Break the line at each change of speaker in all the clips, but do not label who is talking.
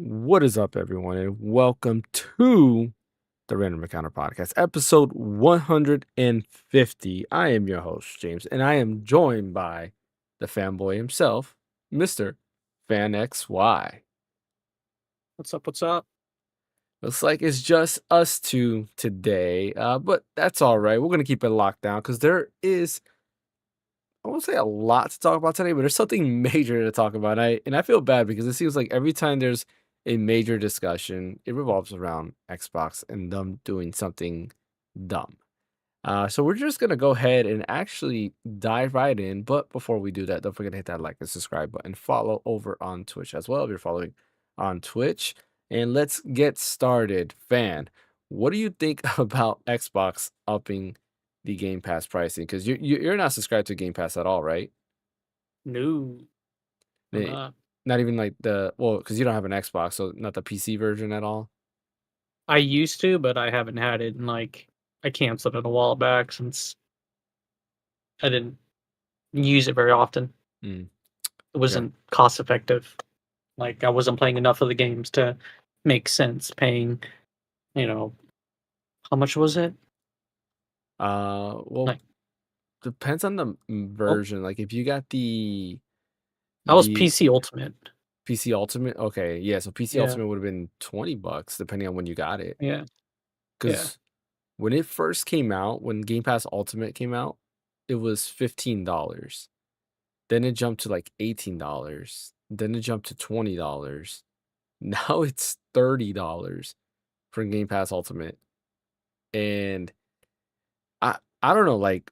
What is up, everyone, and welcome to the Random Encounter Podcast, episode 150. I am your host, James, and I am joined by the fanboy himself, Mr. Phaneckswhy.
What's up? What's up?
Looks like it's just us two today, but that's all right. We're going to keep it locked down because there is, I won't say a lot to talk about today, but there's something major to talk about. And I feel bad because it seems like every time there's a major discussion, it revolves around Xbox and them doing something dumb. So we're just gonna go ahead and actually dive right in. But before we do that, don't forget to hit that like and subscribe button. Follow over on Twitch as well if you're following on Twitch. And let's get started. Fan, what do you think about Xbox upping the Game Pass pricing? Because you're not subscribed to Game Pass at all, right?
No, I'm
Eh,
not.
Not even like because you don't have an Xbox, so not the PC version at all.
I used to, but I haven't had it in I canceled it a while back since I didn't use it very often.
Mm,
It
okay.
wasn't cost effective. Like I wasn't playing enough of the games to make sense paying, you know, how much was it?
Well,
Like
depends on the
oh,
version. Like if you got the
that was
the
PC Ultimate.
PC Ultimate, okay, yeah. So PC
Yeah,
Ultimate would have been $20 depending on when you got it.
yeah, yeah.
Because when it first came out, when Game Pass Ultimate came out, it was $15. Then it jumped to like $18. Then it jumped to $20. Now it's $30 for Game Pass Ultimate. And I don't know, like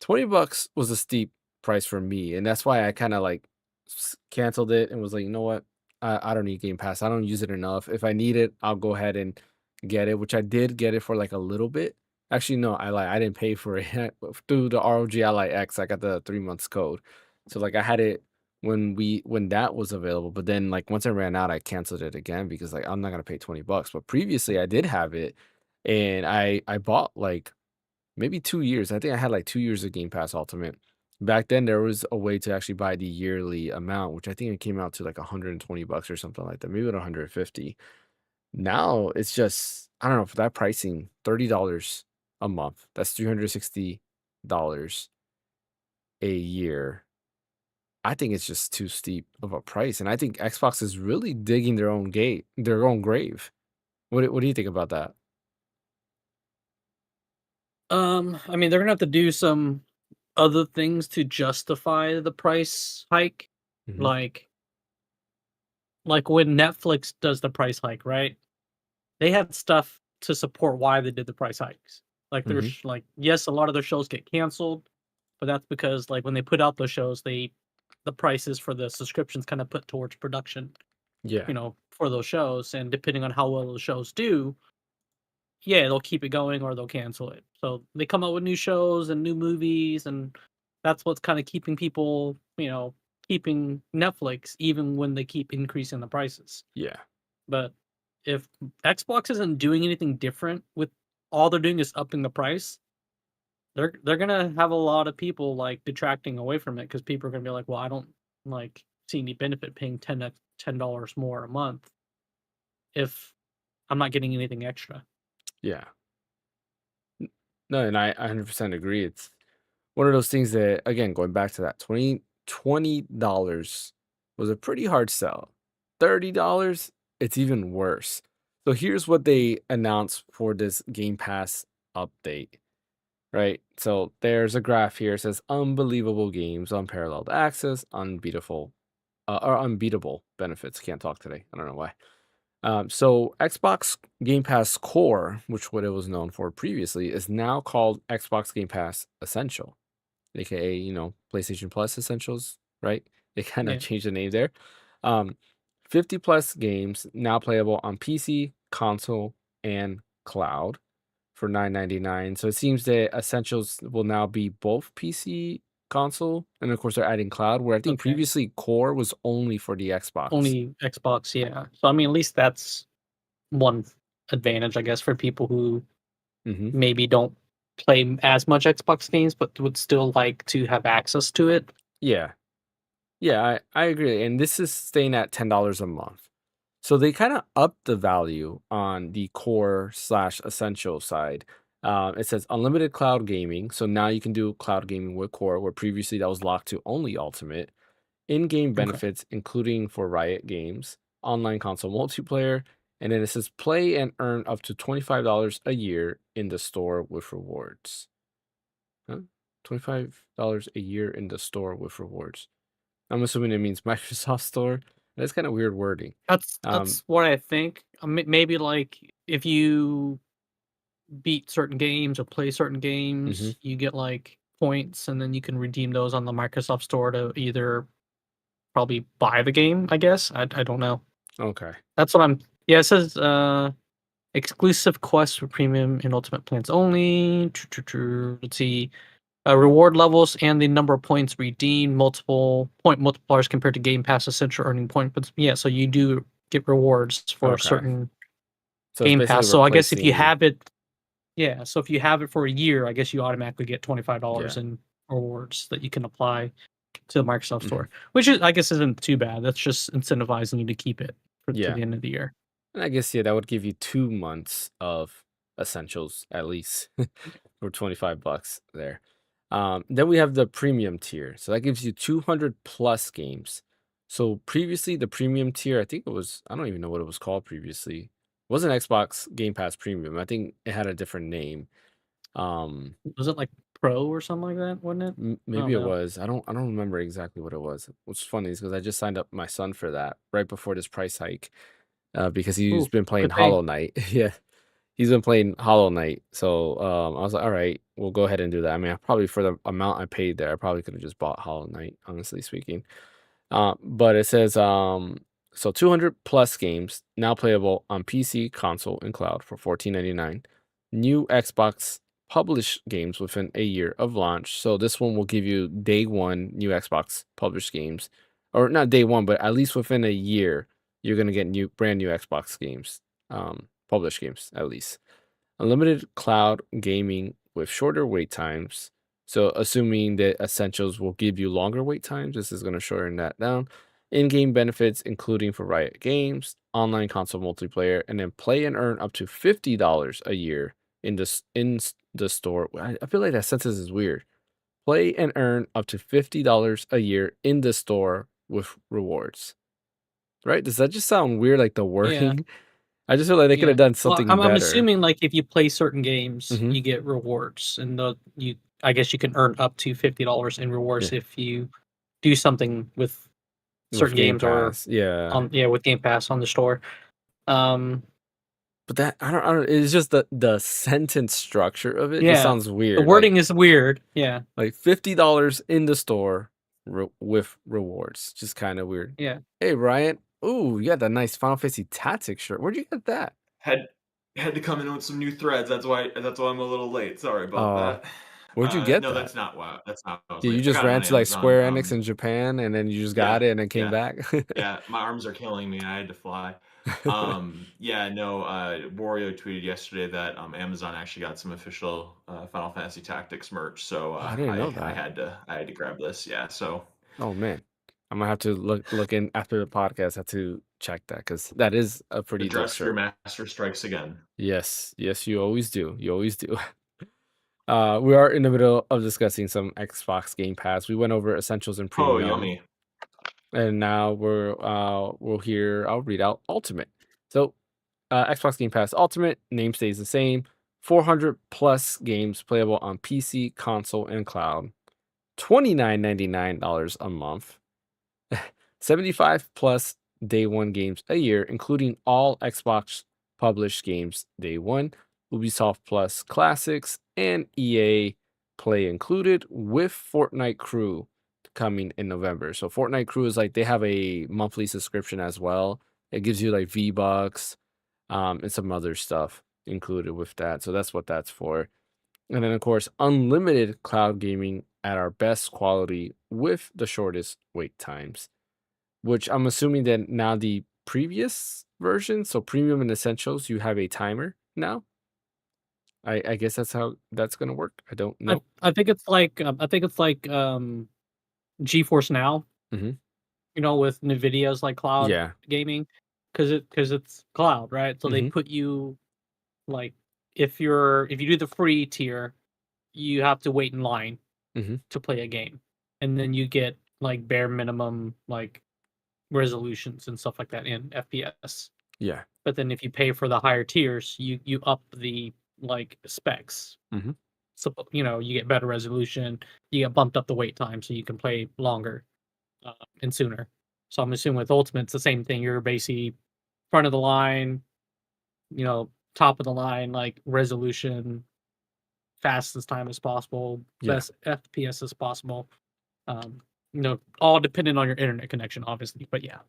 $20 was a steep price for me, and that's why I kind of like canceled it and was like, you know what, I don't need Game Pass. I don't use it enough. If I need it, I'll go ahead and get it, which I did get it for like a little bit. Actually, no, I didn't pay for it through the ROG Ally X. I got the 3 months code, so like I had it when that was available. But then like once I ran out, I canceled it again because like I'm not gonna pay $20. But previously, I did have it, and I bought like maybe 2 years. I think I had like 2 years of Game Pass Ultimate. Back then, there was a way to actually buy the yearly amount, which I think it came out to like $120 or something like that, maybe at 150. Now it's just, I don't know, for that pricing, $30 a month. That's $360 a year. I think it's just too steep of a price, and I think Xbox is really digging their own grave. What do you think about that?
I mean, they're gonna have to do some other things to justify the price hike,
Mhm.
like when Netflix does the price hike, right? They had stuff to support why they did the price hikes. Like
Mhm.
yes, a lot of their shows get canceled, but that's because like when they put out those shows, the prices for the subscriptions kind of put towards production,
Yeah.
for those shows. And depending on how well those shows do, yeah, they'll keep it going or they'll cancel it. So they come out with new shows and new movies, and that's what's kind of keeping people, keeping Netflix even when they keep increasing the prices.
Yeah.
But if Xbox isn't doing anything different with all they're doing is upping the price, they're gonna have a lot of people like detracting away from it because people are gonna be like, well, I don't like see any benefit paying $10 more a month if I'm not getting anything extra.
Yeah. No, and I 100% agree. It's one of those things that, again, going back to that $20 was a pretty hard sell. $30, it's even worse. So here's what they announced for this Game Pass update, right? So there's a graph here. It says unbelievable games, unparalleled access, unbeatable benefits. Can't talk today. I don't know why. So Xbox Game Pass Core, which what it was known for previously, is now called Xbox Game Pass Essential, aka PlayStation Plus Essentials, right? They kind of
Yeah.
changed the name there. Um, 50 plus games now playable on PC, console, and cloud for $9.99. So it seems that Essentials will now be both PC, console, and of course they're adding cloud. Where I think
Okay.
previously Core was only for the Xbox.
Only Xbox, yeah. So I mean, at least that's one advantage, I guess, for people who
Hmm.
maybe don't play as much Xbox games, but would still like to have access to it.
Yeah. Yeah, I agree. And this is staying at $10 a month. So they kind of upped the value on the core slash essential side. It says unlimited cloud gaming. So now you can do cloud gaming with core, where previously that was locked to only ultimate. In-game
Okay.
benefits, including for Riot Games, online console multiplayer, and then it says play and earn up to $25 a year in the store with rewards. Huh? $25 a year in the store with rewards. I'm assuming it means Microsoft Store. That's kind of weird wording. Um,
That's what I think. Maybe like if you beat certain games or play certain
mhm,
games, you get like points, and then you can redeem those on the Microsoft Store to either probably buy the game. I guess I don't know.
okay.
That's what I'm. Yeah, it says exclusive quests for premium and ultimate plans only. Let's see. Reward levels and the number of points redeemed, multiple point multipliers compared to Game Pass Essential earning point. But yeah, so you do get rewards for
Okay.
certain
So it's
Game
basically
Pass. So I guess if you
replacing.
have it, yeah. So if you have it for a year, I guess you automatically get $25
Yeah.
in rewards that you can apply to the Microsoft
Mhm.
Store, which is I guess isn't too bad. That's just incentivizing you to keep it for to
Yeah.
the end of the year.
And I guess, yeah, that would give you 2 months of essentials at least for 25 bucks there. Then we have the premium tier. So that gives you 200 plus games. So previously, the premium tier, I think it was, I don't even know what it was called previously. It wasn't Xbox Game Pass Premium. I think it had a different name. Um,
Was it like Pro or something like that? Wasn't it? I don't
Maybe it
know.
was. I don't remember exactly what it was. What's funny is because I just signed up my son for that right before this price hike, because he's
Ooh,
been playing
good thing.
Hollow Knight. Yeah, he's been playing Hollow Knight. So I was like, all right, we'll go ahead and do that. I mean, I probably for the amount I paid there, I probably could have just bought Hollow Knight, honestly speaking. But it says so 200 plus games now playable on PC, console, and cloud for 14.99. New Xbox published games within a year of launch. So this one will give you day one new Xbox published games, or not day one, but at least within a year you're gonna get brand new Xbox games, published games at least. Unlimited cloud gaming with shorter wait times. So, assuming that Essentials will give you longer wait times, this is going to shorten that down. In game benefits, including for Riot Games, online console multiplayer, and then play and earn up to $50 a year in the store. I feel like that sentence is weird. Play and earn up to $50 a year in the store with rewards. Right? Does that just sound weird, like the
Yeah.
wording? I just feel like they could
Yeah.
have done
Well,
something
I'm
better.
assuming, like, if you play certain games,
Hmm.
you get rewards, and the you I guess you can earn up to $50 in
Yeah.
rewards if you do something with
With
certain
Game
games or
Pass, yeah.
on with Game Pass on the store. Um,
But that I don't it's just the sentence structure of it just
yeah,
sounds
the
weird,
wording is weird. Yeah,
like $50 in the store with rewards, just kinda weird.
yeah.
"Hey, Ryan, ooh, you got that nice Final Fantasy Tactics shirt. Where'd you get that?"
Had had to come in with some new threads. That's why I'm a little late. Sorry about
"Oh,
that.
where'd you get
No,
that?"
that's not why I was
Yeah, you
late. I
just
got it
ran
on
to, like,
Amazon.
Square Enix in Japan, and then you just got
Yeah,
it and then came
yeah,
back?
yeah. My arms are killing me. I had to fly. Yeah, no. Wario tweeted yesterday that Amazon actually got some official Final Fantasy Tactics merch. So
Oh, I didn't know
I
that.
had to grab this. Yeah. So
Oh, man. Imma have to look in after the podcast, have to check that because that is a
the
pretty dope
dress for your
shirt.
master strikes again.
Yes, yes, you always do. You always do. We are in the middle of discussing some Xbox Game Pass. We went over Essentials and
Oh,
Premium,
yummy.
and now we'll hear. I'll read out Ultimate. So, Xbox Game Pass Ultimate name stays the same. 400 plus games playable on PC, console, and cloud. $29.99 a month. 75 plus day one games a year, including all Xbox published games day one, Ubisoft Plus Classics, and EA Play included, with Fortnite Crew coming in November. So, Fortnite Crew is like they have a monthly subscription as well. It gives you like V-Bucks, and some other stuff included with that. So, that's what that's for. And then, of course, unlimited cloud gaming at our best quality with the shortest wait times, which I'm assuming that now the previous version, so premium and essentials, you have a timer now. I guess that's how that's gonna work. I don't know.
I think it's like GeForce Now.
Hmm.
With NVIDIA's like cloud
Yeah.
gaming. because it's cloud, right? So they
Mhm.
put you like if you do the free tier, you have to wait in line
Mhm.
to play a game, and then you get like bare minimum like resolutions and stuff like that in FPS.
Yeah.
But then if you pay for the higher tiers, you up the like specs.
Mhm.
So you get better resolution, you get bumped up the wait time, so you can play longer and sooner. So I'm assuming with Ultimate, it's the same thing. You're basically front of the line, top of the line, like resolution, fastest time as possible,
Yeah.
best FPS as possible. Um, all dependent on your internet connection, obviously. But yeah,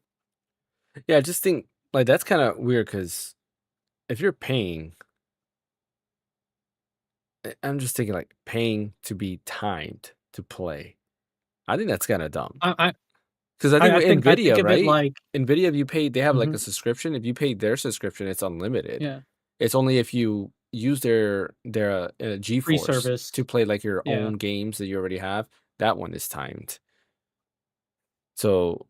Yeah, I just think, like, that's kinda weird because if you're paying I'm just thinking, like, paying to be timed to play. I think that's kinda dumb.
I
'Cause I think with
I think
NVIDIA,
of it
right?
like
NVIDIA, if you pay they have, like, a
mhm,
subscription. If you pay their subscription, it's unlimited.
yeah,
It's only if you use their,
free
GeForce to
service.
play, like, your
Yeah,
own games that you already have, that one is timed. So,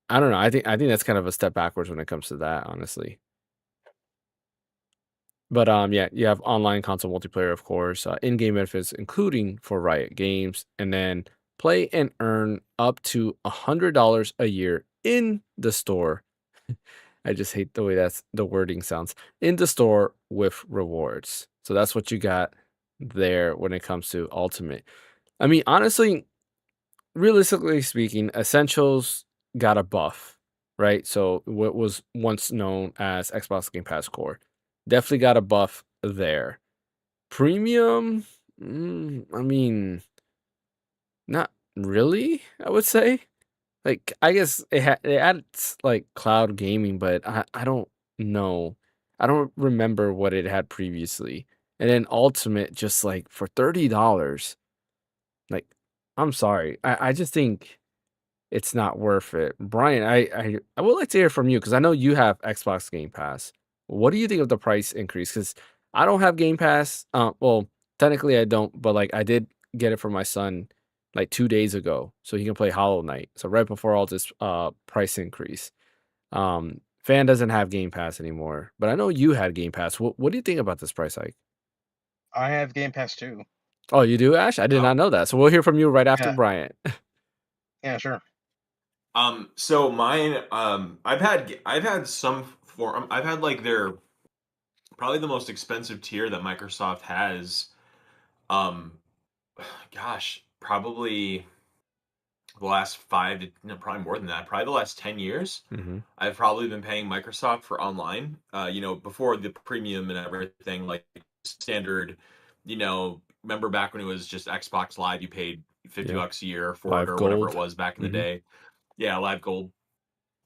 I don't know, I think that's kind of a step backwards when it comes to that, honestly. But, yeah, you have online console multiplayer, of course, in-game benefits, including for Riot Games, and then play and earn up to $100 a year in the store. I just hate the way the wording sounds. In the store with rewards. So that's what you got there when it comes to Ultimate. I mean, honestly, realistically speaking, Essentials got a buff, right? So what was once known as Xbox Game Pass Core definitely got a buff there. Premium, I mean, not really, I would say. Like, I guess it adds, like, cloud gaming, but I don't know. I don't remember what it had previously. And then Ultimate just, like, for $30, like, I'm sorry. I just think it's not worth it. Brian, I would like to hear from you because I know you have Xbox Game Pass. What do you think of the price increase? Because I don't have Game Pass. Well, technically I don't, but like I did get it for my son like 2 days ago, so he can play Hollow Knight. So right before all this price increase. Fan doesn't have Game Pass anymore, but I know you had Game Pass. What do you think about this price hike?
I have Game Pass too.
Oh, you do, Ash? I did
Oh,
not know that. So we'll hear from you right after
Yeah,
Bryant.
yeah, sure.
so mine, I've had some form. I've had like their probably the most expensive tier that Microsoft has. Um, gosh, probably the last five to no, probably more than that. Probably the last 10 years.
Hmm.
I've probably been paying Microsoft for online. Before the premium and everything, like standard. Remember back when it was just Xbox Live, you paid 50
Yeah,
bucks a year for it
Live
or whatever it
Gold.
was back in the
Hmm.
day. Yeah, Live Gold.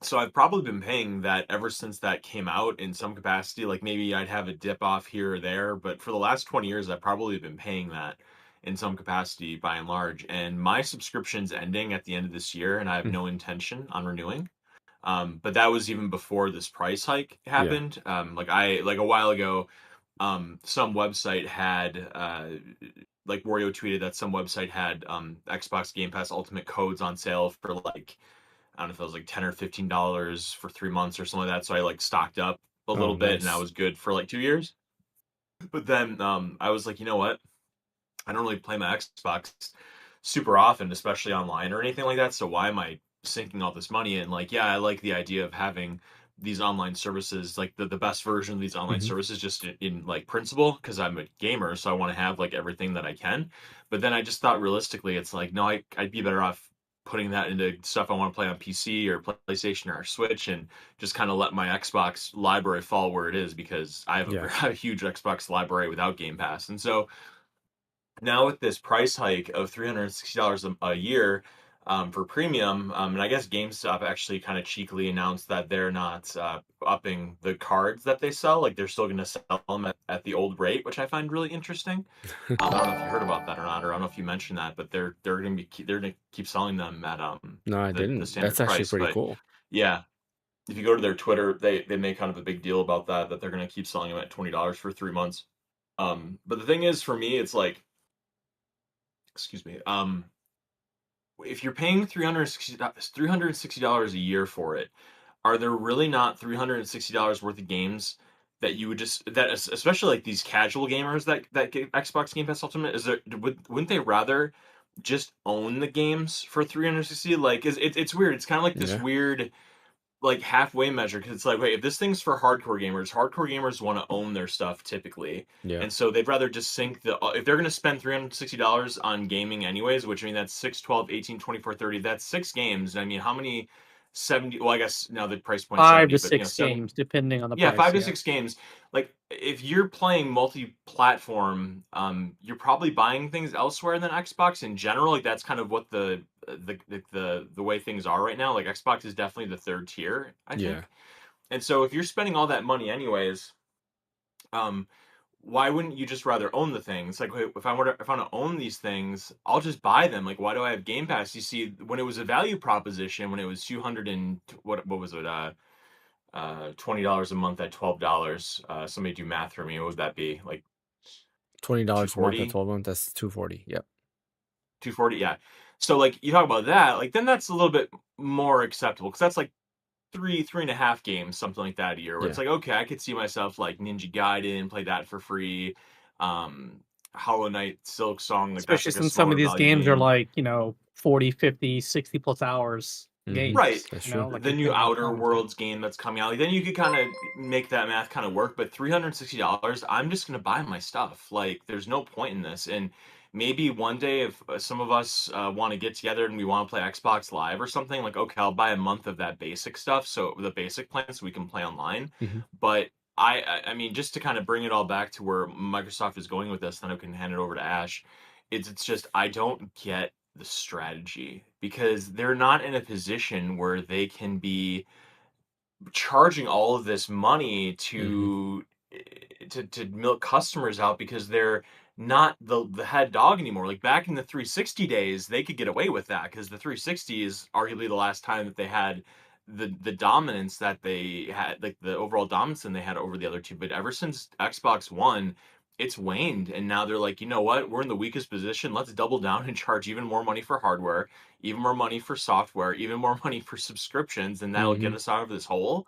So I've probably been paying that ever since that came out in some capacity. Like maybe I'd have a dip off here or there, but for the last 20 years, I've probably been paying that in some capacity by and large. And my subscription's ending at the end of this year, and I have no intention on renewing. But that was even before this price hike
Yeah.
happened. Like a while ago, some website had like Wario tweeted that some website had Xbox Game Pass Ultimate codes on sale for like I don't know if it was like $10 or $15 for 3 months or something like that. So I like stocked up a
Oh,
little bit and I
nice.
was good for like 2 years. But then I was like, you know what? I don't really play my Xbox super often, especially online or anything like that. So why am I sinking all this money in? Like, yeah, I like the idea of having these online services, like the best version of these online
Mhm.
services, just in like principle, because I'm a gamer, so I want to have like everything that I can. But then I just thought realistically, it's like, no, I'd be better off putting that into stuff I want to play on PC or PlayStation or Switch, and just kind of let my Xbox library fall where it is because I have a,
Yeah.
a huge Xbox library without Game Pass, and so now with this price hike of $360 a year for premium, and I guess GameStop actually kind of cheekily announced that they're not upping the cards that they sell. Like they're still going to sell them at the old rate, which I find really interesting. I don't know if you heard about that or not, or I don't know if you mentioned that, but they're going to keep selling them at
No, I
the
didn't. That's
standard
actually
price.
pretty
But
cool.
yeah, if you go to their Twitter, they make kind of a big deal about that they're going to keep selling them at $20 for 3 months. But the thing is, for me, it's like excuse me. If you're paying $360 a year for it, are there really not $360 worth of games that you would especially like these casual gamers that get Xbox Game Pass Ultimate, wouldn't they rather just own the games for 360? Like, it's weird. It's kind of like this
Yeah.
weird like halfway measure, because it's like, wait, if this thing's for hardcore gamers want to own their stuff typically,
Yeah.
and so they'd rather just sink if they're going to spend $360 on gaming anyways, which I mean that's 6, 12, 18, 24, 30, that's 6 games. I mean, how many 70, well, I guess now the price point
5
70,
to
but
6
7,
games, depending on the
yeah,
price.
5 to
Yeah.
6 games. Like, if you're playing multi-platform, you're probably buying things elsewhere than Xbox in general. Like, that's kind of what the way things are right now. Like, Xbox is definitely the third tier, I
Yeah.
think. And so if you're spending all that money anyways, why wouldn't you just rather own the things? Like, wait, if I want to own these things, I'll just buy them. Like, why do I have Game Pass? You see, when it was a value proposition, when it was 200 and what was it? $20 a month at $12. Somebody do math for me. What would that be? Like
$20 a month at
240?
12 months. That's $240. Yep.
240, yeah. So like you talk about that, like then that's a little bit more acceptable, because that's like three and a half games, something like that a year, where it's
Yeah.
like, okay, I could see myself like Ninja Gaiden, play that for free. Hollow Knight, Silk Song, like that's
Especially
like a
since some of
smaller
these
value
games are
game.
like, 40, 50, 60 plus hours games.
Right.
That's
You know,
true.
like
The
you
new
put in
Outer
content.
Worlds game that's coming out, like, then you could kind of make that math kind of work. But $360, I'm just gonna buy my stuff. Like, there's no point in this. And maybe one day, if some of us want to get together and we want to play Xbox Live or something, like, okay, I'll buy a month of that basic stuff, so the basic plan, so we can play online.
Mhm.
But I mean, just to kind of bring it all back to where Microsoft is going with this, then I can hand it over to Ash. It's just, I don't get the strategy, because they're not in a position where they can be charging all of this money
Mhm.
to milk customers out, because they're not the head dog anymore. Like, back in the 360 days, they could get away with that, because the 360 is arguably the last time that they had the dominance that they had, like the overall dominance that they had over the other two. But ever since Xbox One, it's waned, and now they're like, you know what? We're in the weakest position. Let's double down and charge even more money for hardware, even more money for software, even more money for subscriptions, and that'll get
Mhm.
us out of this hole.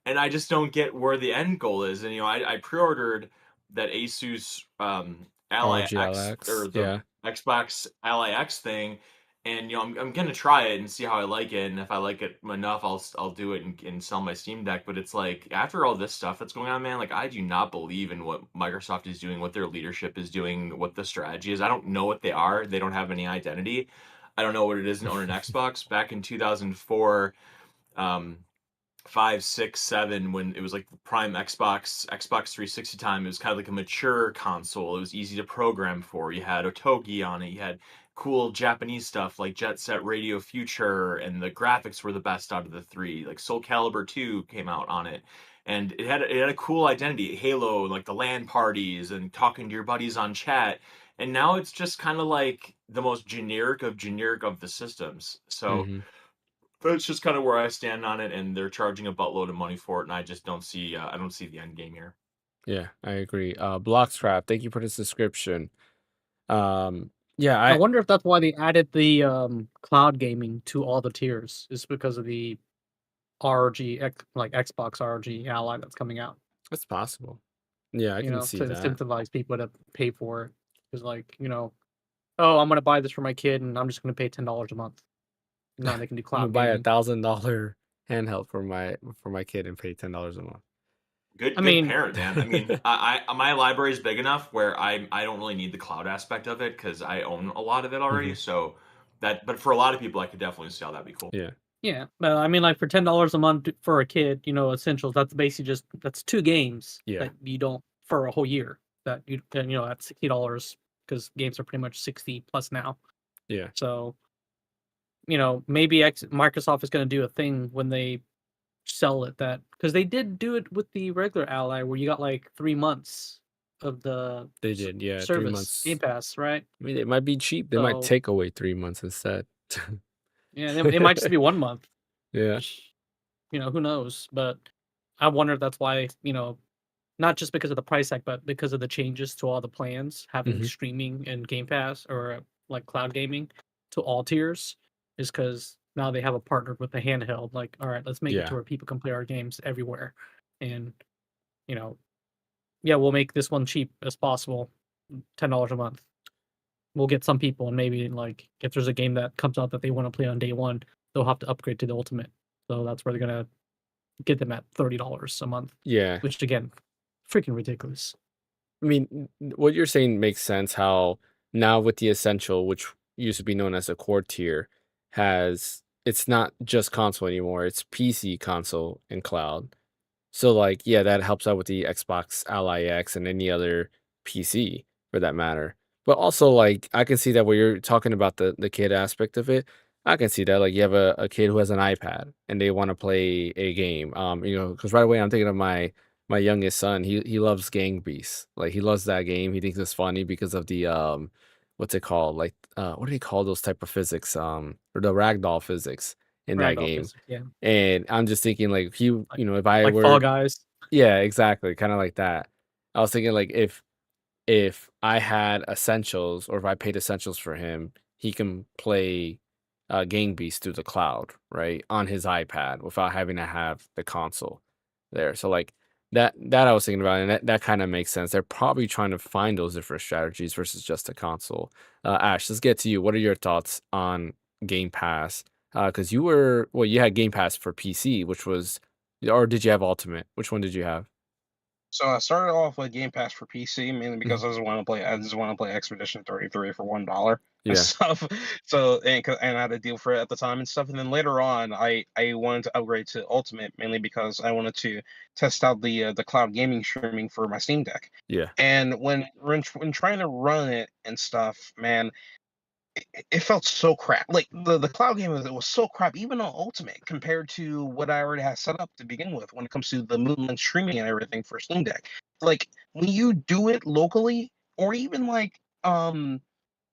And I just don't get where the end goal is. And I pre-ordered that Asus Ally
ROG
X, or
Alex.
the
Yeah.
Xbox Ally X thing, and I'm gonna try it and see how I like it. And if I like it enough, I'll do it and sell my Steam Deck. But it's like, after all this stuff that's going on, man, like, I do not believe in what Microsoft is doing, what their leadership is doing, what the strategy is. I don't know what they are. They don't have any identity. I don't know what it is to own an Xbox. Back in 2004, um, 5, 6, 7, when it was like the prime Xbox 360 time, it was kind of like a mature console. It was easy to program for. You had Otogi on it. You had cool Japanese stuff like Jet Set Radio Future, and the graphics were the best out of the three. Like Soul Calibur 2 came out on it. And it had a cool identity. Halo, like the LAN parties and talking to your buddies on chat. And now it's just kind of like the most generic of the systems. So
Mhm.
that's just kind of where I stand on it, and they're charging a buttload of money for it, and I just don't see I don't see the end game here.
Yeah, I agree. Bloxcraft, thank you for the subscription. Yeah,
I wonder if that's why they added the cloud gaming to all the tiers, is because of the ROG, like Xbox ROG Ally that's coming out.
it's possible. Yeah, I can see
To
that.
incentivize people to pay for it. Because, like, oh, I'm gonna buy this for my kid, and I'm just gonna pay $10 a month. No, they can do
I'm gonna
cloud
buy
gaming.
$1,000 handheld for my kid and pay $10 a month.
Good
I
good
mean,
parent, man. I mean, my library is big enough where I don't really need the cloud aspect of it, because I own a lot of it already.
Mhm.
So but for a lot of people, I could definitely see how that'd be cool.
Yeah.
yeah, but I mean, like, for $10 a month for a kid, essentials. That's basically that's 2 games
Yeah.
that you don't for a whole year. That at $60, because games are pretty much 60 plus now.
Yeah.
So, maybe Microsoft is going to do a thing when they sell it, that because they did do it with the regular Ally, where you got like 3 months of the
They did. Yeah, 3
service
months.
Game Pass, right?
I mean, it might be cheap. They might
So
take away 3 months instead.
yeah, it might just be 1 month.
Yeah.
Who knows? But I wonder if that's why, not just because of the price tag, but because of the changes to all the plans, having
Mhm.
streaming and Game Pass, or like cloud gaming to all tiers, is because now they have a partner with the handheld. Like, all right, let's make it to
Yeah.
where people can play our games everywhere, and you know, yeah, we'll make this one cheap as possible, $10 a month. We'll get some people, and maybe like if there's a game that comes out that they want to play on day one, they'll have to upgrade to the ultimate. So that's where they're gonna get them at $30 a month,
Yeah.
which again, freaking ridiculous.
I mean, what you're saying makes sense. How now with the Essential, which used to be known as a core tier, it's not just console anymore. It's PC, console, and cloud. So like, yeah, that helps out with the Xbox Ally X and any other PC for that matter. But also like I can see that where you're talking about the kid aspect of it, I can see that like you have a kid who has an iPad and they want to play a game. Because right away I'm thinking of my youngest son. He loves Gang Beasts. Like he loves that game. He thinks it's funny because of the what's it called? Like what do they call those type of physics? Or the ragdoll physics in that
Ragdoll
game.
physics, yeah,
And I'm just thinking like if I
like Fall
were
Guys.
yeah, exactly, kinda like that. I was thinking like if I had Essentials or if I paid Essentials for him, he can play, Gang Beasts through the cloud, right, on his iPad without having to have the console there. So, like, that I was thinking about, and that kinda makes sense. They're probably trying to find those different strategies versus just a console. Ash, let's get to you. What are your thoughts on Game Pass? Because you had Game Pass for PC, which was or did you have Ultimate? Which one did you have?
So I started off with Game Pass for PC mainly
Mhm.
because I just want to play Expedition 33 for $1 and
Yeah,
stuff. So and I had a deal for it at the time and stuff. And then later on, I wanted to upgrade to Ultimate mainly because I wanted to test out the cloud gaming streaming for my Steam Deck.
yeah.
And when trying to run it and stuff, man, it felt so crap. Like the cloud game was so crap, even on Ultimate, compared to what I already had set up to begin with when it comes to the movement streaming and everything for Steam Deck. Like when you do it locally, or even like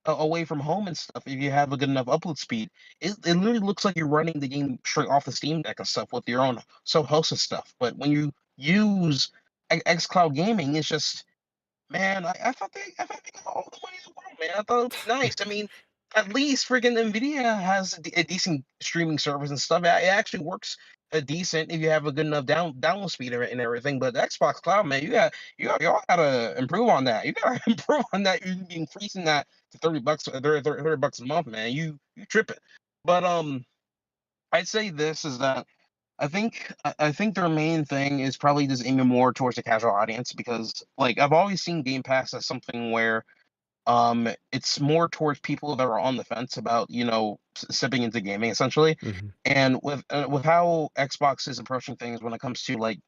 away from home and stuff, if you have a good enough upload speed, it literally looks like you're running the game straight off the Steam Deck and stuff with your own self-hosted stuff. But when you use xCloud Gaming, it's just man, I thought they got all the money in the world, man. I thought it'd be nice. I mean, at least freaking Nvidia has a decent streaming service and stuff. It actually works a decent if you have a good enough download speed and everything. But Xbox Cloud, man, y'all gotta improve on that. You gotta improve on that. You be increasing that to $30, $30 a month, man. You tripping. But I'd say this is that I think their main thing is probably just aiming more towards the casual audience because like I've always seen Game Pass as something where it's more towards people that are on the fence about stepping into gaming essentially,
Mhm.
and with how Xbox is approaching things when it comes to like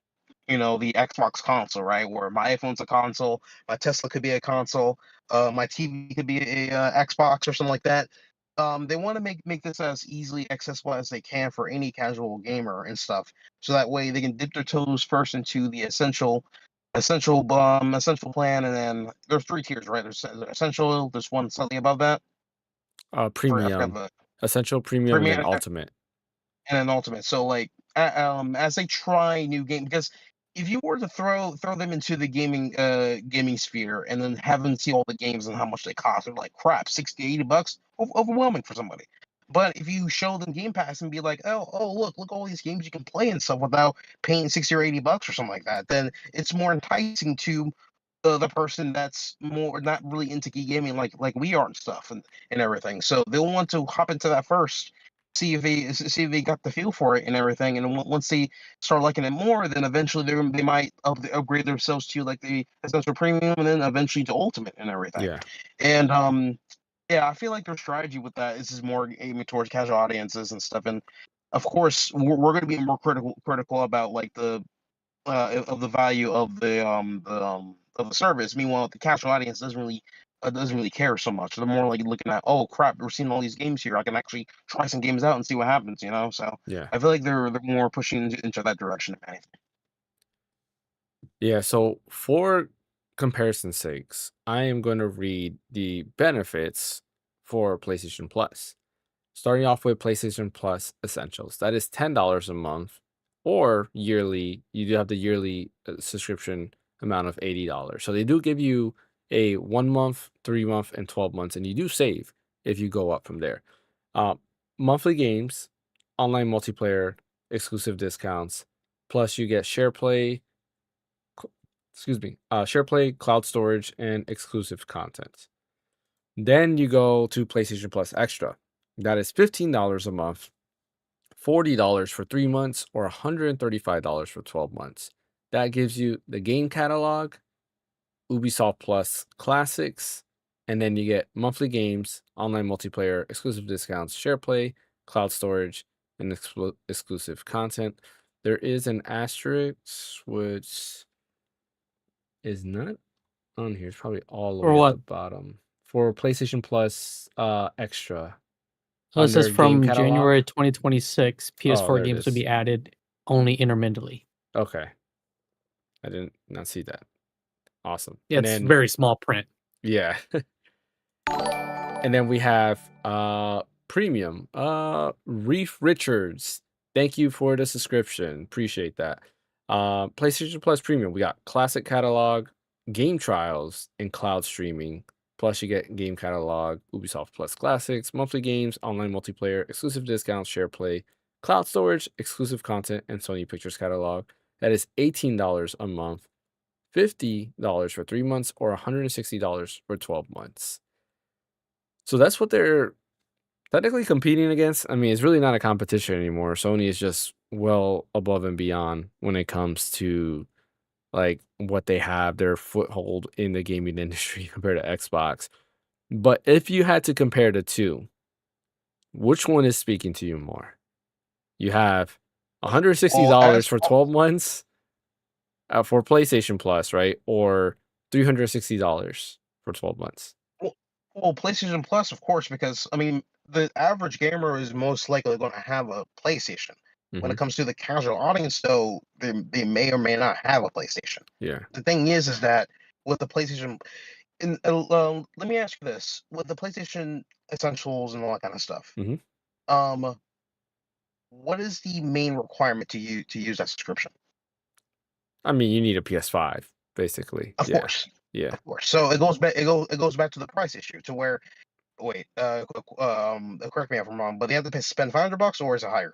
the Xbox console, right? Where my iPhone's a console, my Tesla could be a console, my TV could be a Xbox or something like that. They want to make this as easily accessible as they can for any casual gamer and stuff, so that way they can dip their toes first into the essential plan, and then there's three tiers, right? There's essential, there's one slightly above that. I forgot
Premium,
the
Essential, Premium, and then
premium,
Ultimate.
and then Ultimate. So like as they try new game, because if you were to throw them into the gaming sphere and then have them see all the games and how much they cost, they're like crap, 60-80 bucks, overwhelming for somebody. But if you show them Game Pass and be like, oh look all these games you can play and stuff without paying 60 or 80 bucks or something like that, then it's more enticing to the person that's more not really into gaming like we are and stuff and everything. So they'll want to hop into that first, see if they got the feel for it and everything. And then once they start liking it more, then eventually they might upgrade themselves to like the essential premium, and then eventually to ultimate and everything.
Yeah.
And yeah, I feel like their strategy with that is more aiming towards casual audiences and stuff. And of course, we're going to be more critical about like the of the value of the service. Meanwhile, the casual audience doesn't really care so much. They're more like looking at, oh crap, we're seeing all these games here. I can actually try some games out and see what happens. So
Yeah.
I feel like they're more pushing into that direction if anything.
Yeah, so for comparison sakes, I am going to read the benefits for PlayStation Plus. Starting off with PlayStation Plus Essentials. That is $10 a month, or yearly. You do have the yearly subscription amount of $80. So they do give you a 1 month, 3 month, and 12 months, and you do save if you go up from there. Uh, Monthly games online multiplayer, exclusive discounts. Plus, you get SharePlay, SharePlay, cloud storage, and exclusive content. Then you go to PlayStation Plus Extra. That is $15 a month, $40 for 3 months, or $135 for 12 months. That gives you the game catalog, Ubisoft Plus Classics, and then you get monthly games, online multiplayer, exclusive discounts, SharePlay, cloud storage, and exclusive content. There is an asterisk which is not on here. It's probably all the
Or
way at
what?
the bottom for PlayStation Plus Extra.
So it says
Under game
from
catalog.
January 2026,
Oh,
PS4
there it
games would
is.
be added only intermittently.
Okay, I did not see that. Awesome.
Yeah,
And
it's
then
very small print.
yeah. And then we have premium. Reef Richards. Thank you for the subscription. Appreciate that. PlayStation Plus Premium. We got classic catalog, game trials, and cloud streaming. Plus, you get game catalog, Ubisoft Plus Classics, monthly games, online multiplayer, exclusive discounts, SharePlay, cloud storage, exclusive content, and Sony Pictures catalog. That is $18 a month, $50 for 3 months, or $160 for 12 months. So that's what they're technically competing against. I mean, it's really not a competition anymore. Sony is just well above and beyond when it comes to like what they have, their foothold in the gaming industry compared to Xbox. But if you had to compare the two, which one is speaking to you more? You have $160 for 12 months for PlayStation Plus, right? Or $360 for 12 months.
Well, PlayStation Plus, of course, because I mean, the average gamer is most likely going to have a PlayStation. When
Mhm.
it comes to the casual audience, though, they may or may not have a PlayStation.
Yeah.
The thing is that with the PlayStation, let me ask you this: with the PlayStation Essentials and all that kind of stuff,
Mhm.
what is the main requirement to use that subscription?
I mean, you need a PS5, basically.
Of
Yeah.
course,
Yeah.
of course. So it goes back. It goes back to the price issue to where. Wait, correct me if I'm wrong, but they have to spend $500 or is it higher?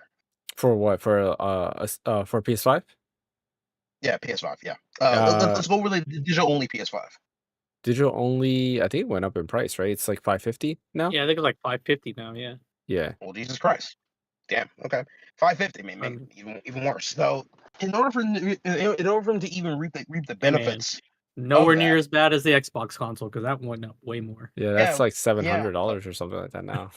For what? For PS5?
Yeah, PS5. Yeah.
Uh,
Let's go with the digital only PS5.
digital only, I think it went up in price, right? It's like $550 now?
Yeah, I think it's like 550 now. Yeah.
Yeah.
Well, Jesus Christ. Damn. Okay. 550. Maybe even worse. So in order for them to even reap the
Hey, man,
benefits
nowhere
of
near
that,
as bad as the Xbox console because that went up way more.
Yeah, that's
yeah,
like
yeah,
$700 or something like that now.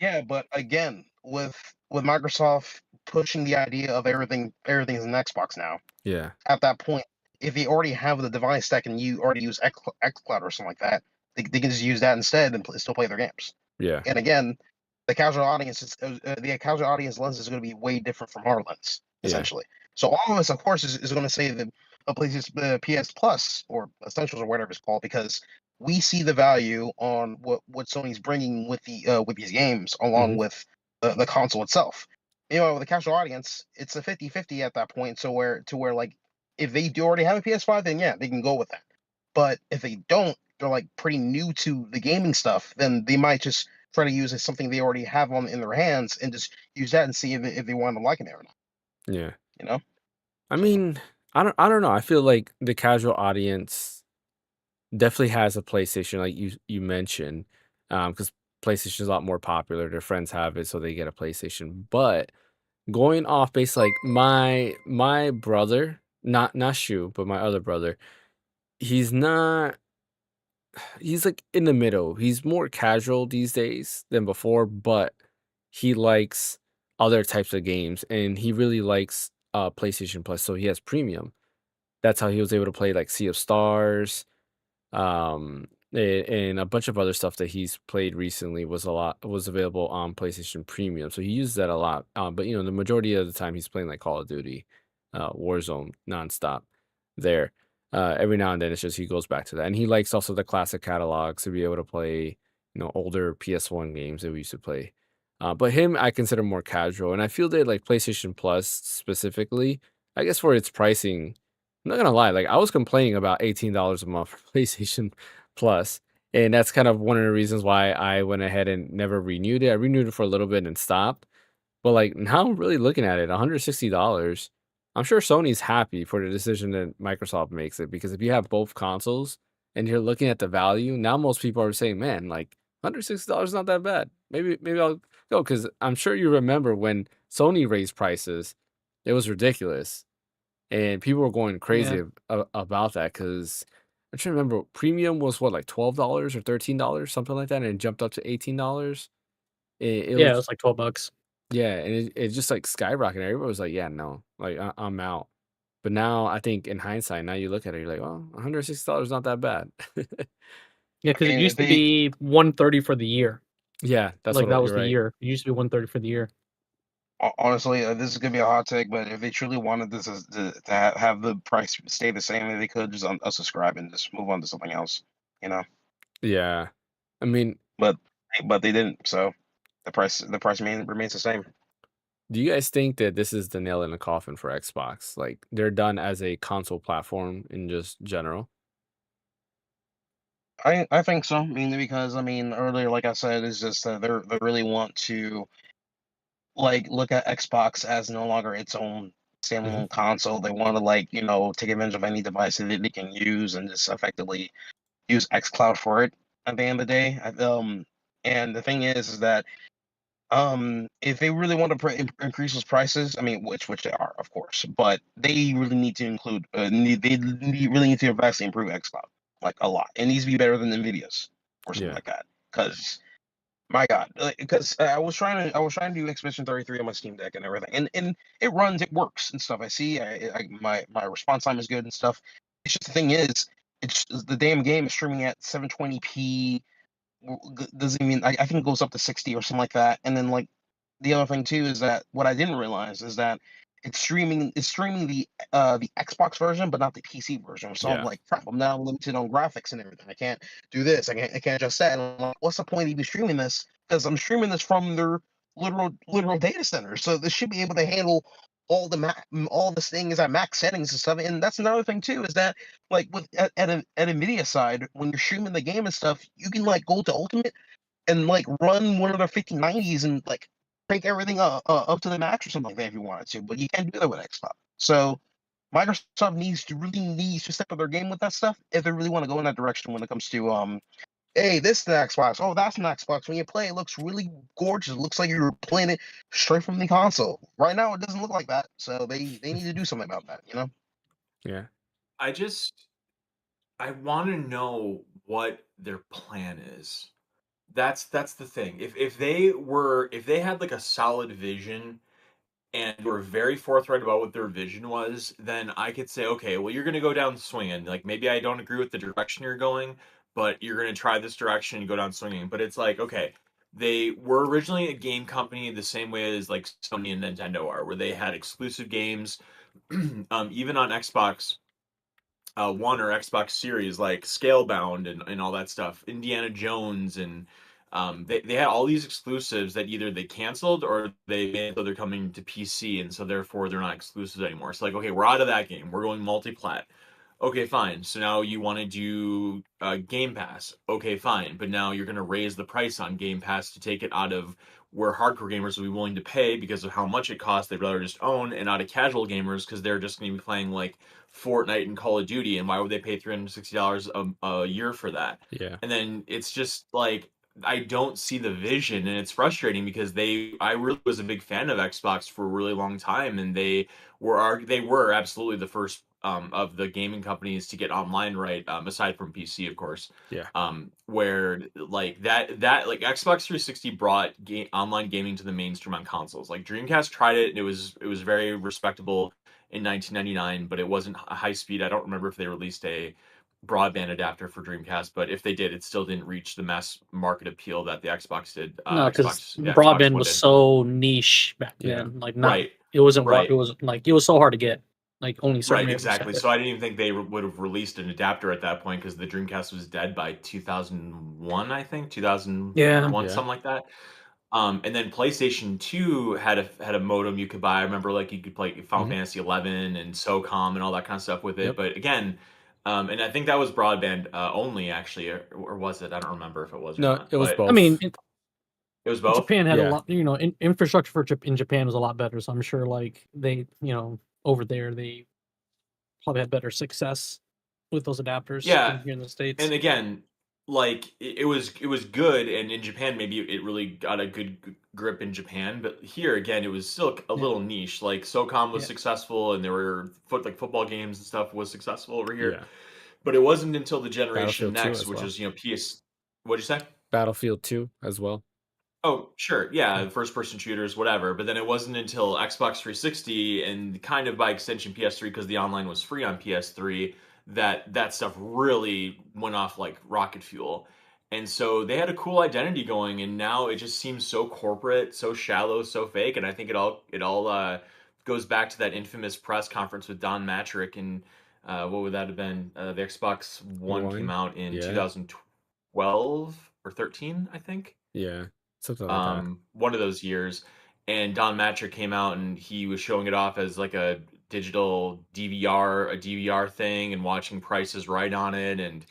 yeah. But again, with Microsoft pushing the idea of everything's an Xbox now.
Yeah.
At that point, if they already have the device that can you already use xCloud or something like that, they can just use that instead and still play their games.
Yeah.
And again, the casual audience lens is going to be way different from our lens,
Yeah.
essentially. So all of us, of course, is going to say that a PlayStation PS Plus or Essentials or whatever it's called because we see the value on what Sony's bringing with these games along
Mhm.
with the console itself. You know, with the casual audience, it's a 50-50 at that point. So where like if they do already have a PS5, then yeah, they can go with that. But if they don't, they're like pretty new to the gaming stuff, then they might just try to use something they already have in their hands and just use that and see if they want to like it or not.
Yeah.
You know?
I
So
mean, I don't know. I feel like the casual audience definitely has a PlayStation, like you mentioned, because PlayStation is a lot more popular. Their friends have it, so they get a PlayStation. But going off base, like my brother, not Shu, but my other brother, he's not. He's like in the middle. He's more casual these days than before, but he likes other types of games, and he really likes PlayStation Plus. So he has premium. That's how he was able to play like Sea of Stars, and a bunch of other stuff that he's played recently was available on PlayStation Premium. So he uses that a lot. But you know, the majority of the time he's playing like Call of Duty, Warzone nonstop there. Every now and then it's just he goes back to that. And he likes also the classic catalogs to be able to play, you know, older PS1 games that we used to play. But him I consider more casual. And I feel that like PlayStation Plus specifically, I guess for its pricing, I'm not gonna lie, like I was complaining about $18 a month for PlayStation Plus, and that's kind of one of the reasons why I went ahead and never renewed it. I renewed it for a little bit and stopped. But like now I'm really looking at it, $160. I'm sure Sony's happy for the decision that Microsoft makes it because if you have both consoles and you're looking at the value, now most people are saying, man, like $160 is not that bad. Maybe I'll go because I'm sure you remember when Sony raised prices, it was ridiculous. And people were going crazy
Yeah.
about that because I'm trying to remember premium was what, like $12 or $13, something like that, and it jumped up to $18. It
Yeah, it
was
was like $12.
yeah, and it just like skyrocketed. Everybody was like, "Yeah, no, like I'm out." But now I think in hindsight, now you look at it, you're like, "Oh, $160 is not that bad."
Yeah,
I
because it
mean, if
used to
they
be 130 for the year.
Yeah, that's
Like
what
that was
you're
the
right.
year. It used to be 130 for the year.
honestly, this is gonna be a hot take, but if they truly wanted this to have the price stay the same, they could just unsubscribe and just move on to something else, you know.
Yeah, I mean,
But they didn't, so the price remains the same.
do you guys think that this is the nail in the coffin for Xbox? Like they're done as a console platform in just general?
I think so. Mainly because earlier, like I said, is just that they really want to like look at Xbox as no longer its own
Hmm.
standalone console. They want to like take advantage of any device that they can use and just effectively use XCloud for it at the end of the day. And the thing is that if they really want to increase those prices, I mean, which they are, of course, but they really need to really need to vastly improve XCloud like a lot. It needs to be better than Nvidia's or something
Yeah,
like that. Because my God, because I was trying to do Expedition 33 on my Steam Deck and everything, and it runs, it works and stuff. I see, my response time is good and stuff. It's just the thing is, it's the damn game is streaming at 720p. Doesn't mean I think it goes up to 60 or something like that. And then like the other thing too is that what I didn't realize is that it's streaming the Xbox version, but not the PC version. So I'm
yeah,
like, crap, I'm now limited on graphics and everything. I can't do this. I can't adjust that. And I'm like, what's the point of even streaming this? Because I'm streaming this from their literal data center. So this should be able to handle all this things at max settings and stuff. And that's another thing too, is that like at Nvidia side, when you're streaming the game and stuff, you can like go to ultimate and like run one of their 5090s and like take everything up to the max or something like that if you wanted to, but you can't do that with Xbox. So Microsoft needs to step up their game with that stuff if they really want to go in that direction when it comes to hey, this is the Xbox. Oh, that's an Xbox. When you play, it looks really gorgeous. It looks like you're playing it straight from the console. Right now, it doesn't look like that. So they need to do something about that.
yeah,
I just I want to know what their plan is. That's the thing. If they had like a solid vision and were very forthright about what their vision was, then I could say, okay, well, you're going to go down swinging. Like maybe I don't agree with the direction you're going, but you're going to try this direction and go down swinging. But it's like, okay, they were originally a game company the same way as like Sony and Nintendo are, where they had exclusive games, even on Xbox One or Xbox Series, like Scalebound and all that stuff, Indiana Jones, and they had all these exclusives that either they canceled or they made so they're coming to PC, and so therefore they're not exclusives anymore. So like, okay, we're out of that game. We're going multi-plat. Okay, fine. So now you want to do Game Pass. Okay, fine. But now you're going to raise the price on Game Pass to take it out of where hardcore gamers will be willing to pay because of how much it costs. They'd rather just own, and out of casual gamers because they're just going to be playing like Fortnite and Call of Duty. And why would they pay $360 a year for that?
yeah,
And then it's just like I don't see the vision, and it's frustrating because I really was a big fan of Xbox for a really long time, and they were absolutely the first of the gaming companies to get online right, aside from PC, of course.
yeah,
Where like that like Xbox 360 brought online gaming to the mainstream on consoles. Like Dreamcast tried it, and it was very respectable in 1999, but it wasn't high speed. I don't remember if they released a broadband adapter for Dreamcast, but if they did, it still didn't reach the mass market appeal that the Xbox did.
No, because
Xbox
broadband
One
was
did.
so niche back
yeah,
then. Like not,
Right,
it wasn't. It
right.
was like it was so hard to get. Like only certain
Right,
areas had
exactly.
it.
So I didn't even think they would have released an adapter at that point because the Dreamcast was dead by 2001, I think,
Yeah.
2001,
yeah.
something like that. And then PlayStation 2 had a modem you could buy. I remember like you could play Final
Hmm.
Fantasy 11 and SOCOM and all that kind of stuff with it.
Yep.
But again, and I think that was broadband only actually, or was it? I don't remember if it was or
No,
not.
it was
But
I mean,
both.
It was both?
Japan had a
Yeah.
lot, infrastructure in Japan was a lot better. So I'm sure like they, over there they probably had better success with those adapters
Yeah.
than here in the States.
And again, like it was good, and in Japan maybe it really got a good grip in Japan, but here again it was still a
Yeah.
little niche. Like SOCOM was
Yeah.
successful, and there were football games and stuff was successful over here,
Yeah.
but it wasn't until the generation
Battlefield 2
next,
as
which
well.
is PS. What'd you say?
Battlefield 2 as well.
Oh, sure.
Yeah.
Yeah, first person shooters, whatever. But then it wasn't until Xbox 360 and kind of by extension PS3 because the online was free on PS3 that stuff really went off like rocket fuel. And so they had a cool identity going, and now it just seems so corporate, so shallow, so fake. And I think it all goes back to that infamous press conference with Don Matrick, and what would that have been? The Xbox One came
One.
out in
Yeah.
2012 or 13, I think.
Yeah. Something like that.
One of those years, and Don Matrick came out and he was showing it off as like a digital DVR thing, and watching Price is Right on it, and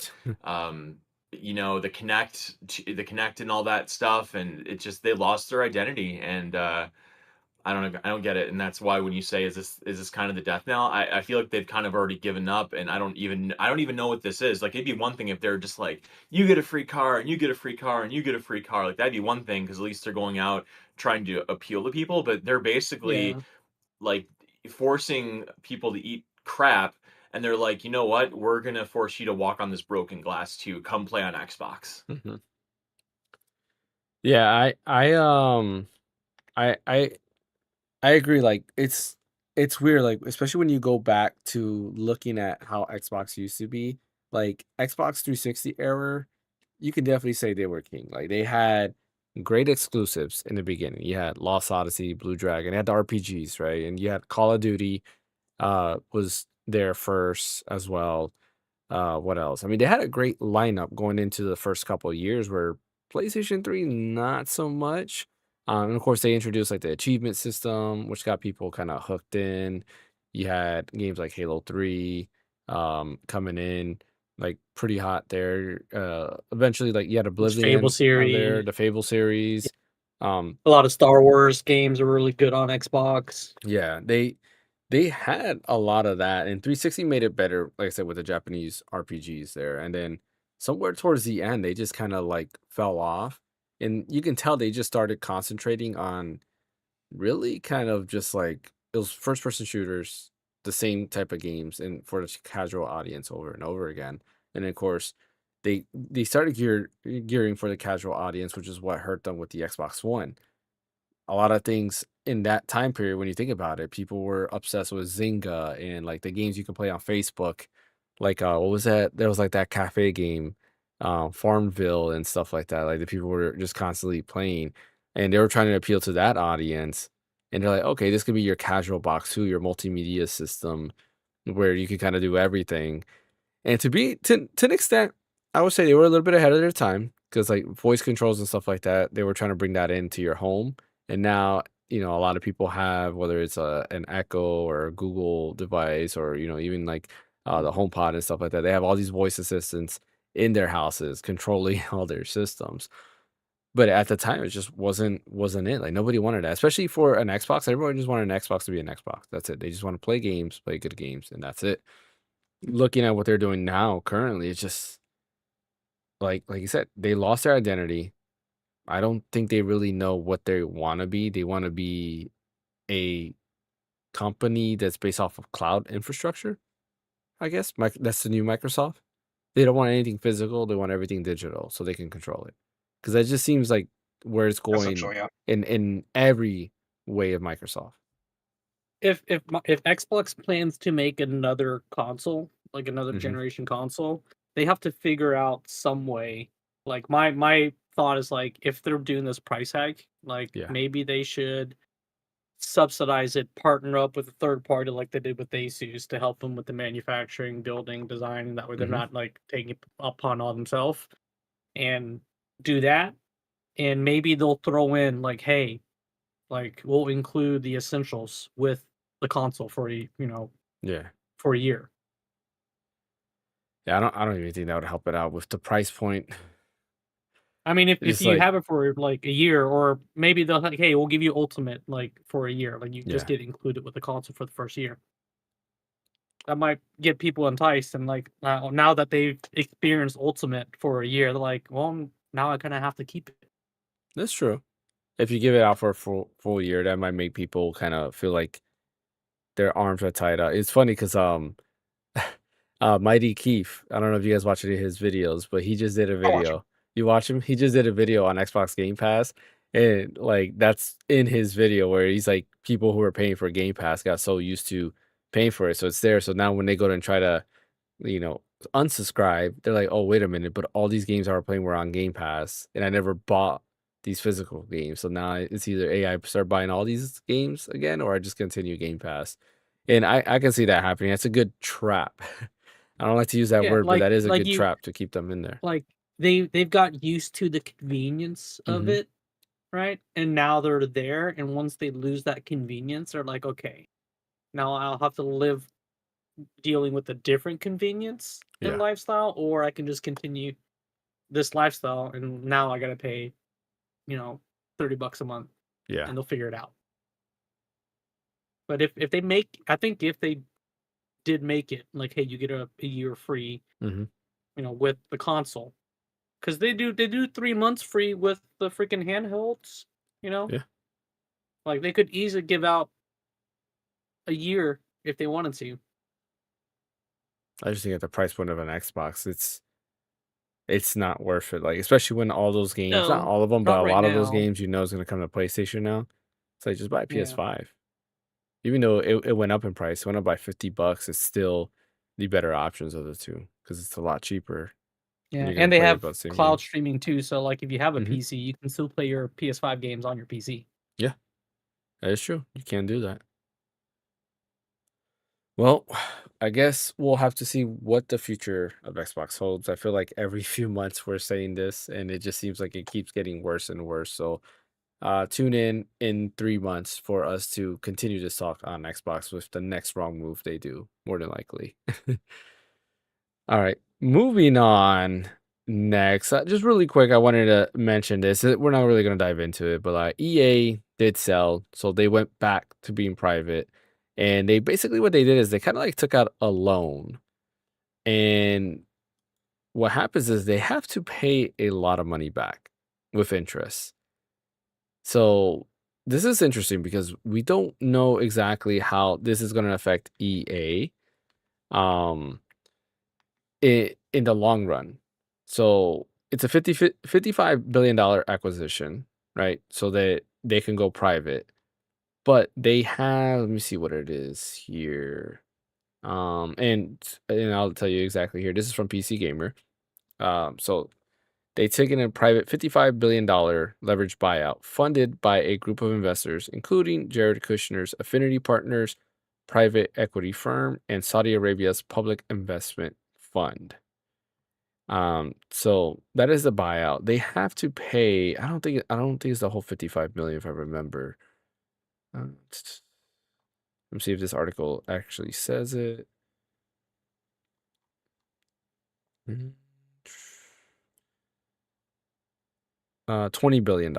the Connect and all that stuff, and it just they lost their identity, and I don't get it, and that's why when you say is this kind of the death knell, I feel like they've kind of already given up, and I don't even know what this is. Like it'd be one thing if they're just like you get a free car and you get a free car and you get a free car, like that'd be one thing because at least they're going out trying to appeal to people, but they're basically
Yeah.
like forcing people to eat crap, and they're like, you know what, we're gonna force you to walk on this broken glass too. Come play on Xbox.
hmm Yeah, I agree. Like it's weird, like especially when you go back to looking at how Xbox used to be. Like Xbox 360 era, you can definitely say they were king. Like they had great exclusives in the beginning. You had Lost Odyssey, Blue Dragon, they had the RPGs, right? And you had Call of Duty was there first as well. What else? I mean, they had a great lineup going into the first couple of years where PlayStation 3, not so much. And of course, they introduced like the achievement system, which got people kind of hooked in. You had games like Halo 3 coming in, like pretty hot there. Eventually, like you had
There's Fable
Oblivion on there,
series.
the Fable series.
A lot of Star Wars games are really good on Xbox.
Yeah, they had a lot of that, and 360 made it better, like I said, with the Japanese RPGs there. And then somewhere towards the end, they just kind of like fell off, and you can tell they just started concentrating on really kind of just like it was first person shooters, the same type of games, and for the casual audience over and over again. And of course, they started gearing for the casual audience, which is what hurt them with the Xbox One. A lot of things in that time period, when you think about it, people were obsessed with Zynga and like the games you can play on Facebook. Like what was that? There was like that cafe game, Farmville and stuff like that. Like the people were just constantly playing, and they were trying to appeal to that audience. And they're like, okay, this could be your casual box too, your multimedia system, where you can kind of do everything. And to an extent, I would say they were a little bit ahead of their time because like voice controls and stuff like that, they were trying to bring that into your home. And now, a lot of people have, whether it's an Echo or a Google device or, even like the HomePod and stuff like that, they have all these voice assistants in their houses controlling all their systems. But at the time, it just wasn't it. Like nobody wanted that, especially for an Xbox. Everyone just wanted an Xbox to be an Xbox. That's it. They just want to play games, play good games, and that's it. Looking at what they're doing now, currently, it's just like you said, they lost their identity. I don't think they really know what they want to be. They want to be a company that's based off of cloud infrastructure, I guess. That's the new Microsoft. They don't want anything physical. They want everything digital so they can control it. Because that just seems like where it's going
Essentially, yeah.
in every way of Microsoft.
If Xbox plans to make another console, like another
Mhm.
generation console, they have to figure out some way. Like my thought is like if they're doing this price hike, like
Yeah.
maybe they should subsidize it, partner up with a third party like they did with Asus to help them with the manufacturing, building, design, and that way they're
Mhm.
not like taking it upon all themselves and do that. And maybe they'll throw in like, hey, like we'll include the essentials with the console for
Yeah.
for a year.
Yeah, I don't even think that would help it out with the price point.
I mean, if
It's
you
like,
have it for like a year, or maybe they'll like, hey, we'll give you Ultimate like for a year, like you just
yeah,
get included with the console for the first year. That might get people enticed, and like now that they've experienced Ultimate for a year, they're like, well, now I kind of have to keep it.
that's true. If you give it out for a full year, that might make people kind of feel like their arms are tied up. It's funny because Mighty Keith, I don't know if you guys watch any of his videos, but he just did a
I watch him.
video. You watch him? He just did a video on Xbox Game Pass, and like that's in his video where he's like, people who are paying for Game Pass got so used to paying for it, so it's there. So now when they go and try to, you know, unsubscribe, they're like, oh wait a minute, but all these games I were playing were on Game Pass, and I never bought these physical games. So now it's either I start buying all these games again, or I just continue Game Pass. And I can see that happening. That's a good trap. I don't like to use that
Yeah,
word, but that is a
like
good
you
trap to keep them in there.
like they've got used to the convenience of
Mhm.
it, right? And now they're there, and once they lose that convenience, they're like, okay, now I'll have to live dealing with a different convenience and
Yeah.
lifestyle, or I can just continue this lifestyle, and now I gotta pay, $30 a month,
Yeah.
and they'll figure it out. But if they make, I think if they did make it like, hey, you get a year free,
Mhm.
with the console, because they do 3 months free with the freaking handhelds,
Yeah.
like they could easily give out a year if they wanted to.
I just think at the price point of an Xbox, it's not worth it. Like, especially when all those games, not
No,
all of them, but
not
a
right
lot of those
now.
games, is going to come to PlayStation now. It's like just buy a
Yeah,
PS5. Even though it went up in price, it went up by $50, it's still the better options of the two because it's a lot cheaper and
yeah,
you're going
and
to
they
play
have
about the same
cloud
games.
streaming too. So like, if you have a
Hmm.
PC, you can still play your PS5 games on your PC.
Yeah, that is true. You can do that. Well, I guess we'll have to see what the future of Xbox holds. I feel like every few months we're saying this, and it just seems like it keeps getting worse and worse. So, tune in 3 months for us to continue this talk on Xbox with the next wrong move they do, more than likely. All right, moving on. Next, just really quick, I wanted to mention this. We're not really going to dive into it, but EA did sell, so they went back to being private, and they basically what they did is they kind of like took out a loan, and what happens is they have to pay a lot of money back with interest. So this is interesting because we don't know exactly how this is going to affect EA. Um, in the long run. So it's a $55 billion acquisition, right? So that they can go private. But they have, let me see what it is here. And I'll tell you exactly here. This is from PC Gamer. So they taken a private $55 billion leverage buyout funded by a group of investors, including Jared Kushner's affinity partners, private equity firm, and Saudi Arabia's public investment fund. So that is the buyout. They have to pay. I don't think it's the whole 55 million if I remember. Let me see if this article actually says it. Mhm. $20 billion.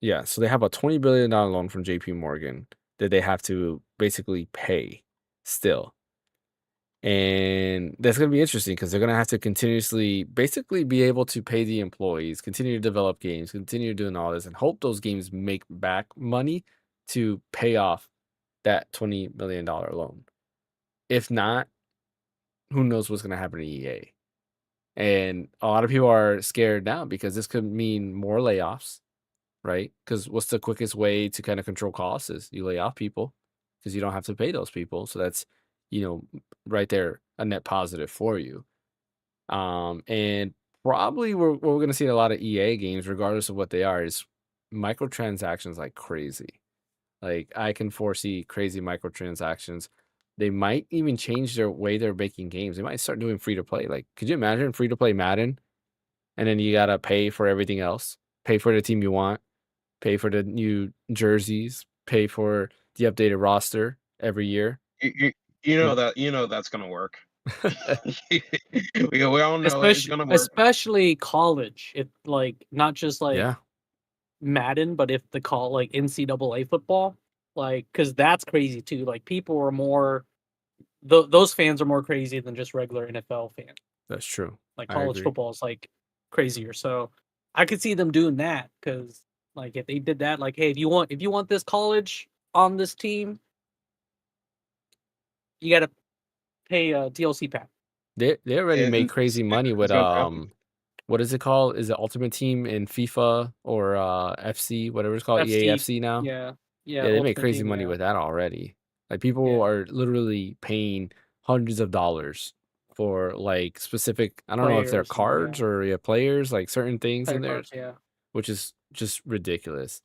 Yeah, so they have a $20 billion loan from JP Morgan that they have to basically pay still. And that's going to be interesting because they're going to have to continuously basically be able to pay the employees, continue to develop games, continue doing all this, and hope those games make back money to pay off that $20 million loan. If not, who knows what's going to happen to EA? And a lot of people are scared now because this could mean more layoffs, right? Because what's the quickest way to kind of control costs is you lay off people because you don't have to pay those people. So that's, right there, a net positive for you. And probably what we're going to see in a lot of EA games, regardless of what they are, is microtransactions like crazy. Like I can foresee crazy microtransactions. They might even change their way they're making games. They might start doing free to play. Like, could you imagine free to play Madden, and then you gotta pay for everything else? Pay for the team you want, pay for the new jerseys, pay for the updated roster every year.
You, you, you
Hmm.
know that that's gonna work. We all know it's
especially
gonna work.
especially college. If like not just like
Yeah,
Madden, but if the call like NCAA football, like because that's crazy too. Like people are more those fans are more crazy than just regular NFL fans.
that's true.
Like
I
college
agree.
football is like crazier. So I could see them doing that because like if they did that, like hey, if you want this college on this team, you got to pay a DLC pack.
They already
Yeah,
made crazy money with
it's gonna happen.
what is it called? Is it Ultimate Team in FIFA or FC, whatever it's called,
FC,
EAFC now?
yeah, yeah,
Yeah, they make
Ultimate
crazy
Team,
money
yeah,
with that already. Like people
yeah,
are literally paying hundreds of dollars for like specific, I don't know if they're
players and
cards
yeah,
or yeah, players, like certain things
player
in there,
cards, yeah.
which is just ridiculous.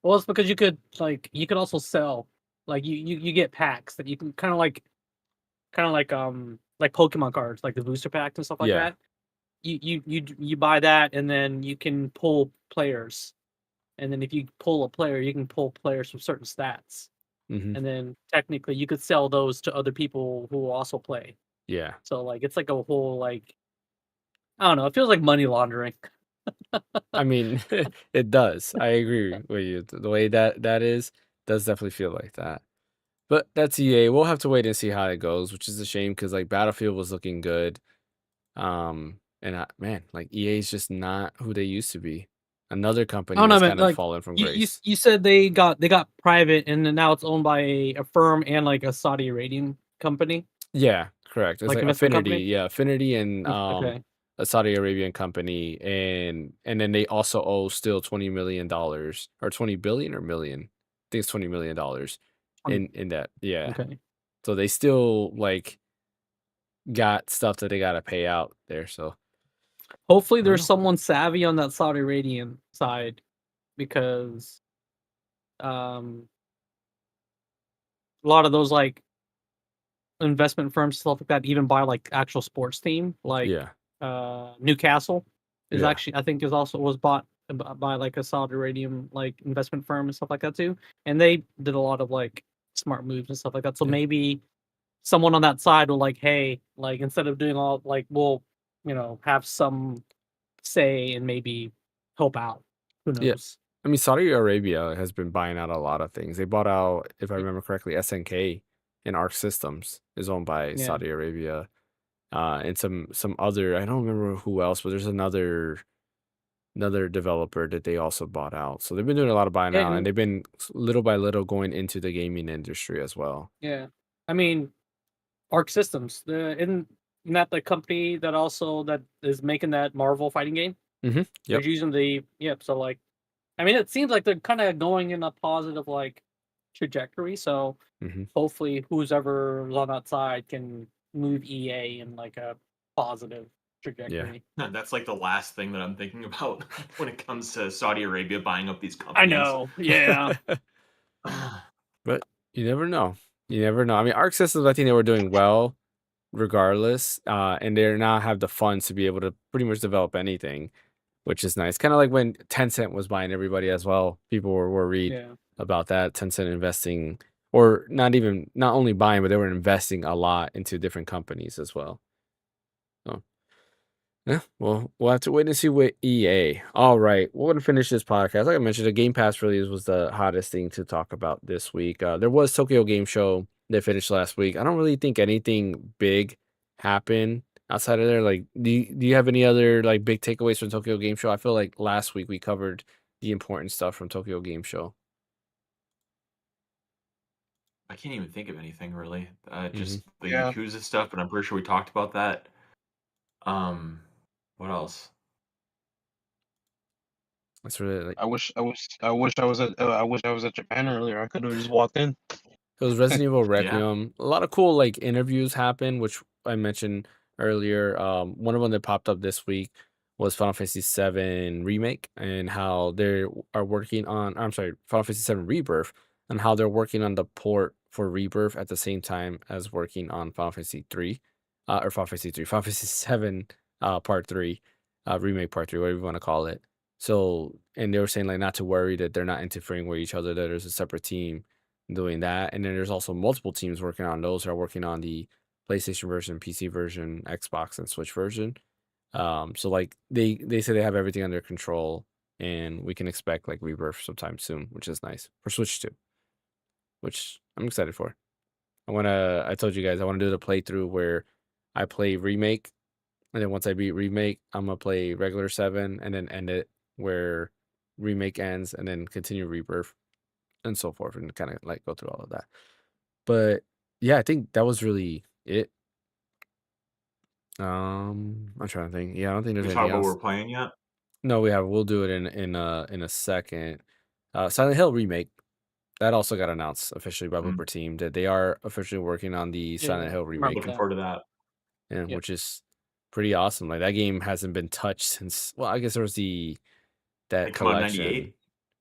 Well, it's because you could also sell you get packs that you can kind of like Pokemon cards, like the booster packs and stuff like
Yeah.
that. You buy that and then you can pull players. And then if you pull a player, you can pull players from certain stats.
Hmm.
And then technically you could sell those to other people who will also play.
Yeah.
So like it's like a whole like I don't know, it feels like money laundering.
I mean, it does. I agree with you. The way that is does definitely feel like that. But that's EA. We'll have to wait and see how it goes, which is a shame because like Battlefield was looking good. And man, like EA is just not who they used to be. Another
I
company
don't know,
that's
man.
kind of
Like
fallen from
you
grace.
you said they got private and then now it's owned by a firm and like a Saudi Arabian company,
Yeah, correct. It's
like
like
investment
Affinity.
company.
Yeah, Affinity and
Okay.
a Saudi Arabian company, and then they also owe still $20 million or 20 billion or million. I think it's $20 million
20.
in that. Yeah.
Okay.
So they still like got stuff that they gotta pay out there. So
Hopefully
I don't
there's
know.
someone savvy on that Saudi Arabian side because um a lot of those like investment firms stuff like that even buy like actual sports team like
Yeah.
Newcastle is
Yeah.
actually I think is also was bought by like a Saudi Arabian like investment firm and stuff like that too, and they did a lot of like smart moves and stuff like that. So
Yeah.
maybe someone on that side will like, hey, like instead of doing all like we'll have some say and maybe help out. Who
Yeah.
knows?
I mean, Saudi Arabia has been buying out a lot of things. They bought out, if I
Y-
remember correctly, SNK and Arc Systems is owned by
Yeah,
Saudi Arabia. And some other, I don't remember who else, but there's another developer that they also bought out. So they've been doing a lot of buying
yeah,
out, and they've been little by little going into the gaming industry as well.
yeah. I mean, Arc Systems, isn't that the company that is making that Marvel fighting game?
Hmm.
They're
Yep.
using so like I mean it seems like they're kind of going in a positive like trajectory. So
Hmm.
hopefully who's ever on that side can move EA in like a positive
Yeah.
trajectory.
That's like the last thing that I'm thinking about when it comes to Saudi Arabia buying up these
I
companies.
know. Yeah.
But you never know. You never know. I mean, Arc Systems, I think they were doing well regardless, and they now have the funds to be able to pretty much develop anything, which is nice. Kind of like when Tencent was buying everybody as well. People were worried
Yeah.
about that. Tencent investing, or not only buying, but they were investing a lot into different companies as well. So, yeah, well, we'll have to wait and see with EA. All right, we're going to finish this podcast. Like I mentioned, the Game Pass release was the hottest thing to talk about this week. There was Tokyo Game Show that finished last week. I don't really think anything big happened outside of there. Like, do you have any other like big takeaways from Tokyo Game Show? I feel like last week we covered the important stuff from Tokyo Game Show.
I can't even think of anything really.
Hmm.
Just the
Yeah,
Yakuza stuff, but I'm pretty sure we talked about that. Um, what else?
That's really like
I wish I was at Japan earlier. I could have just walked in.
it was Resident Evil
Yeah.
Requiem. A lot of cool like interviews happened, which I mentioned earlier. One of them that popped up this week was Final Fantasy VII Remake and how they are working on. I'm sorry, Final Fantasy VII Rebirth and how they're working on the port for Rebirth at the same time as working on Final Fantasy 3, or Final Fantasy 7, Part 3, Remake Part 3, whatever you want to call it. So, and they were saying like not to worry that they're not interfering with each other, that there's a separate team doing that. And then there's also multiple teams working on those who are working on the PlayStation version, PC version, Xbox, and Switch version. So like they say they have everything under control, and we can expect like Rebirth sometime soon, which is nice for Switch 2, which I'm excited for. I told you guys I want to do the playthrough where I play Remake, and then once I beat Remake, I'm gonna play regular 7 and then end it where Remake ends, and then continue Rebirth and so forth, and kind of like go through all of that. But yeah, I think that was really it. I'm trying to think. Yeah, I don't think there's
We talk
anything
about what
else.
we're playing yet?
No, we have. We'll do it in a second. Silent Hill remake that also got announced officially by
Mm.
Blooper Team that they are officially working on the Silent Hill remake,
Looking forward to that.
and
Yep.
which is pretty awesome. Like that game hasn't been touched since. Well, I guess there was that
It came out in
collection.
98.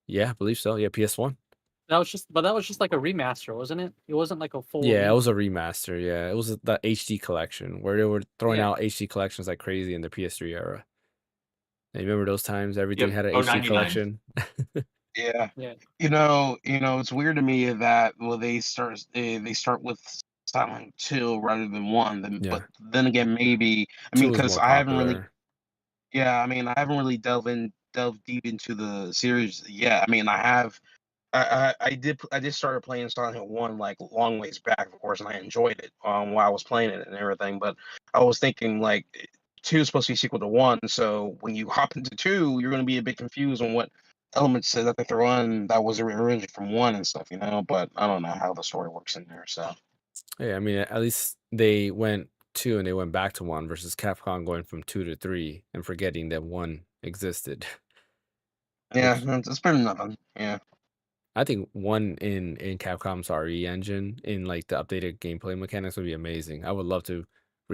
Yeah, I believe so. Yeah, PS1.
That was just like a remaster, wasn't it? It wasn't like a full.
Yeah, it
remake.
was a remaster. Yeah, it was the HD collection where they were throwing
Yeah.
out HD collections like crazy in the PS3 era. You remember those times? Everything
Yep.
had an
Oh,
HD
99.
collection.
Yeah.
Yeah.
It's weird to me that they start with Silent 2 rather than 1.
Yeah.
But then again, maybe
Two was
because
more
I haven't really,
popular.
I haven't really delved deep into the series yet. I mean, I did start playing Silent Hill 1 like long ways back, of course, and I enjoyed it while I was playing it and everything. But I was thinking like 2 is supposed to be sequel to 1, so when you hop into 2, you're going to be a bit confused on what elements that they throw in that was originally from 1 and stuff, But I don't know how the story works in there. So
Yeah, I mean, at least they went 2 and they went back to 1 versus Capcom going from 2 to 3 and forgetting that 1 existed.
yeah,
Which
it's better than nothing. Yeah.
I think 1 in Capcom's RE engine in like the updated gameplay mechanics would be amazing. I would love to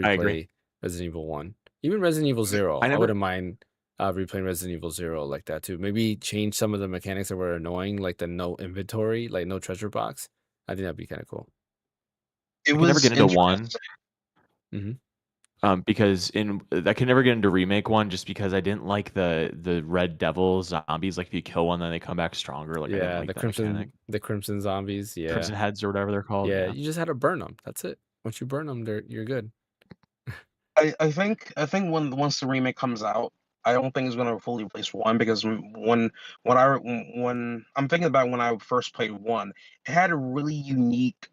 I agree.
replay Resident Evil 1. Even Resident Evil 0.
I
I
never.
wouldn't mind replaying Resident Evil 0 like that too. Maybe change some of the mechanics that were annoying, like the no inventory, like no treasure box. I think that'd be kind of cool.
It
I can never
was
get into 1
interesting.
because I can never get into remake 1 just because I didn't like the Red Devil zombies. Like if you kill one, then they come back stronger. Like I didn't
Yeah,
like that mechanic.
the crimson zombies. Yeah,
Crimson Heads or whatever they're called.
yeah.
Yeah.
You just had to burn them. That's it. Once you burn them, you're good.
I think once the remake comes out, I don't think it's gonna fully replace 1 because when I'm thinking about when I first played 1, it had a really unique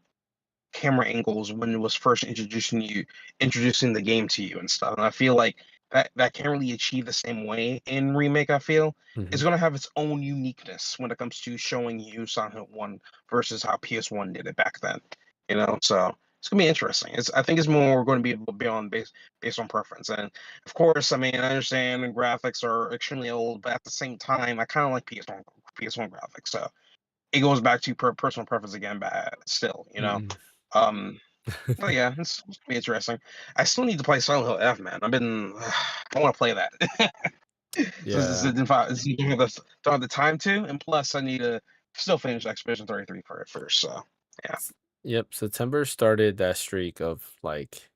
camera angles when it was first introducing the game to you and stuff. And I feel like that can't really achieve the same way in remake. I feel it's
Mhm.
gonna have its own uniqueness when it comes to showing you Silent Hill 1 versus how PS1 did it back then. So it's gonna be interesting. I think it's more going to be beyond based on preference. And of course, I mean, I understand the graphics are extremely old, but at the same time, I kind of like PS1 graphics. So it goes back to personal preference again, but still,
Mm-mm.
Um, but yeah, it's gonna be interesting. I still need to play Silent Hill F, man. I want to play that. So
Yeah.
don't have the time to, and plus I need to still finish Expedition 33 first. So yeah.
Yep. September started that streak of like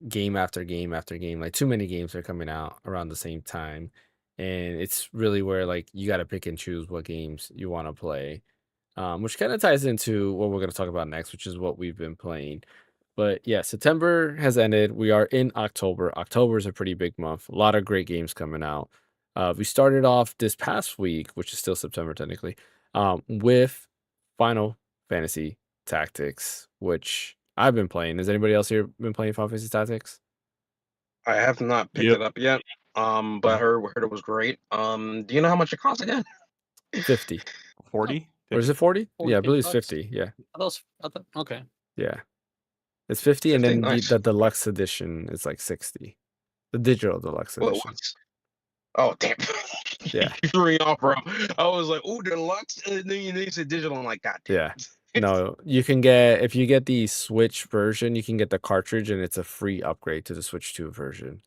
game after game after game. Like too many games are coming out around the same time, and it's really where like you got to pick and choose what games you want to play. Which kind of ties into what we're going to talk about next, which is what we've been playing. But yeah, September has ended. We are in October. October is a pretty big month. A lot of great games coming out. We started off this past week, which is still September technically, with Final Fantasy Tactics, which I've been playing. Has anybody else here been playing Final Fantasy Tactics?
I have not picked
Yep.
it up yet. But I heard it was great. Do you know how much it costs again?
50.
40.
Or is it 40? Yeah, I believe it's
$40.
50. Yeah.
Okay.
Yeah. It's 50, and
50,
then
nice.
the deluxe edition is like 60. The digital deluxe
Well,
edition.
oh damn!
Yeah.
You threw me off, bro. I was like, "Oh, deluxe," and then you said digital. I'm like, "God damn!"
Yeah. No, you can get if you get the Switch version, you can get the cartridge, and it's a free upgrade to the Switch 2 version.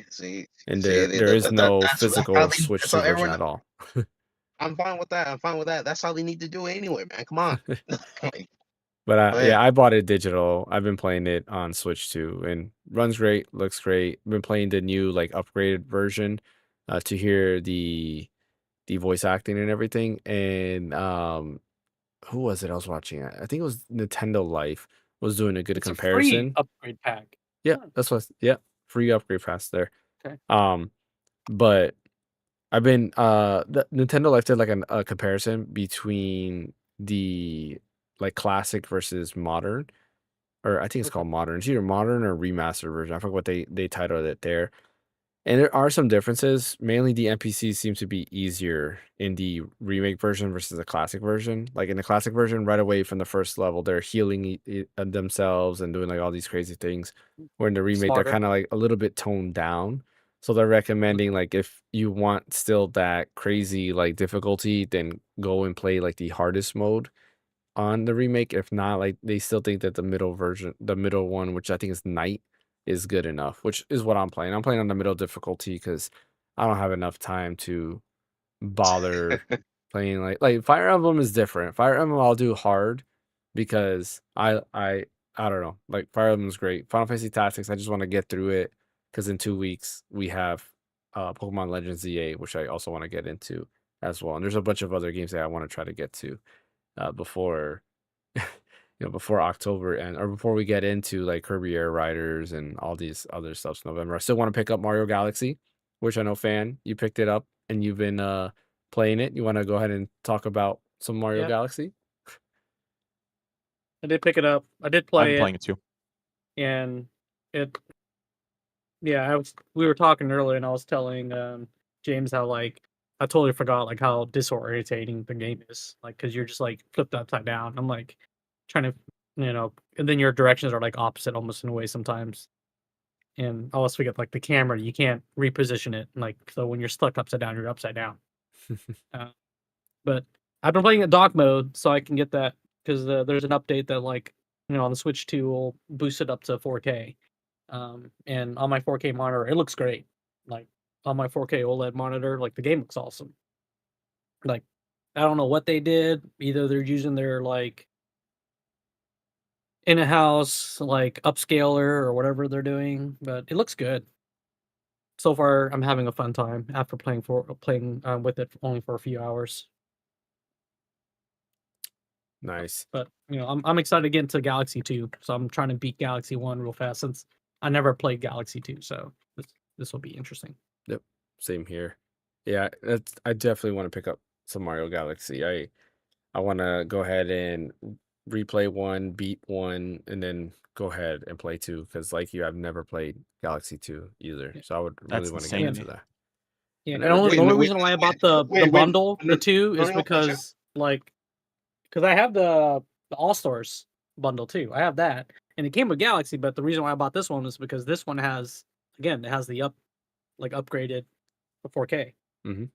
See,
And there is no physical Switch
that's
2
how
version
everyone.
at all.
I'm fine with that. I'm fine with that. That's how they need to do it anyway, man. Come on. Like,
But
man.
yeah, I bought it digital. I've been playing it on Switch 2 and runs great, looks great. Been playing the new like upgraded version to hear the voice acting and everything. And who was it I was watching? I think it was Nintendo Life was doing a good
It's a free
comparison.
upgrade pack.
Yeah,
Huh,
that's what. Yeah, free upgrade pass there.
okay.
But I've been the Nintendo Life did like a comparison between the like classic versus modern, or I think it's
Okay.
called modern. It's either modern or remastered version. I forget what they titled it there. And there are some differences. Mainly, the NPCs seem to be easier in the remake version versus the classic version. Like in the classic version, right away from the first level, they're healing themselves and doing like all these crazy things. Where in the remake, they're
Smarter.
kind of like a little bit toned down. So they're recommending like if you want still that crazy like difficulty, then go and play like the hardest mode on the remake. If not, like they still think that the middle version, the middle one, which I think is Night, is good enough, which is what I'm playing. I'm playing on the middle difficulty because I don't have enough time to bother playing like Fire Emblem is different. Fire Emblem I'll do hard because I don't know. Like Fire Emblem is great. Final Fantasy Tactics, I just want to get through it because in 2 weeks we have Pokemon Legends ZA, which I also want to get into as well. And there's a bunch of other games that I want to try to get to before before October and or before we get into like Kirby Air Riders and all these other stuffs in November. I still want to pick up Mario Galaxy, which I know Fan, you picked it up and you've been playing it. You want to go ahead and talk about some Mario
Yeah,
Galaxy?
I did pick it up. I did
I've
play
been
it,
playing it too.
and it. Yeah, we were talking earlier, and I was telling James how like I totally forgot like how disorientating the game is, like because you're just like flipped upside down. I'm like trying to, and then your directions are like opposite almost in a way sometimes. And I always forget like the camera, you can't reposition it, like so when you're stuck upside down, you're upside down. Uh, but I've been playing it dock mode, so I can get that because there's an update that like on the Switch 2 will boost it up to 4K. And on my 4K monitor, it looks great. Like on my 4K OLED monitor, like the game looks awesome. Like I don't know what they did. Either they're using their like in a house like upscaler or whatever they're doing, but it looks good. So far, I'm having a fun time after playing with it only for a few hours.
Nice.
But I'm excited to get into Galaxy 2, so I'm trying to beat Galaxy 1 real fast since I never played Galaxy 2, so this will be interesting.
Yep. Same here. Yeah, I definitely want to pick up some Mario Galaxy. I want to go ahead and replay one, beat one, and then go ahead and play two. Because like you, I've never played Galaxy 2 either.
Yeah.
So I would really
That's
want to get
insane to
into
me.
that.
Yeah,
I
and
never
the
did.
only
Wait,
reason why I bought the bundle, the two, is because I have the All Stars bundle too. I have that, and it came with Galaxy. But the reason why I bought this one is because this one has it has the upgraded for 4K.
Mm-hmm.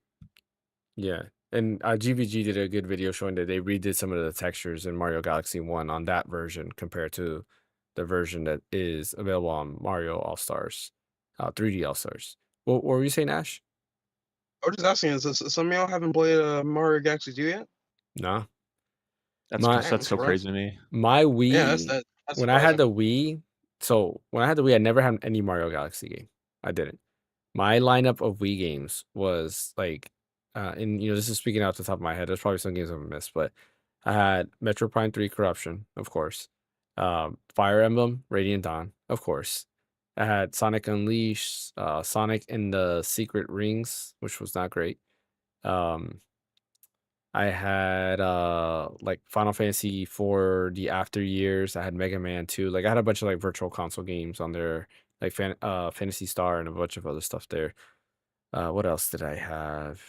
Yeah. And GVG did a good video showing that they redid some of the textures in Mario Galaxy 1 on that version compared to the version that is available on Mario All Stars, 3D All Stars. What were you saying, Ash?
I was just asking, some of y'all haven't played Mario Galaxy 2 yet?
No.
That's
My
that's so crazy to me.
my
Yeah,
Wii,
that's
when I had
surprising.
the Wii, so when I had the Wii, I never had any Mario Galaxy game. I didn't. My lineup of Wii games was like, and this is speaking out the top of my head. There's probably some games I've missed, but I had Metro Prime 3 Corruption, of course. Fire Emblem, Radiant Dawn, of course. I had Sonic Unleashed, Sonic and the Secret Rings, which was not great. Um, I had like Final Fantasy for the after years. I had Mega Man 2. Like I had a bunch of like virtual console games on there, like Fantasy Star and a bunch of other stuff there. What else did I have?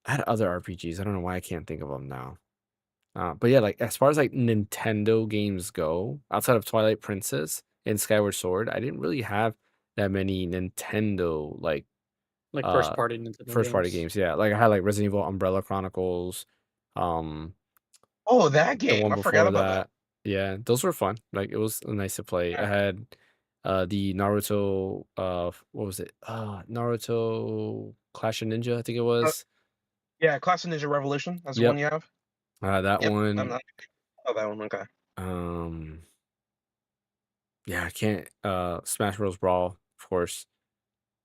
I had other RPGs. I don't know why I can't think of them now. But yeah, like as far as like Nintendo games go, outside of Twilight Princess and Skyward Sword, I didn't really have that many Nintendo like
First
uh
party Nintendo
first party
games.
games. Yeah, like I had like Resident Evil Umbrella Chronicles, um
Oh, that
the
game!
one
I forgot
before
about that.
that. Yeah, those were fun. Like it was nice to play. I
Yeah,
had the Naruto what was it? Naruto Clash of Ninja, I think it
uh,
was.
yeah. Class of Ninja Revolution. That's the
Yep.
one you have.
That
Yep, I'm
one.
not. Oh, that one. Okay.
Um yeah, I can't Smash Bros. Brawl, of course.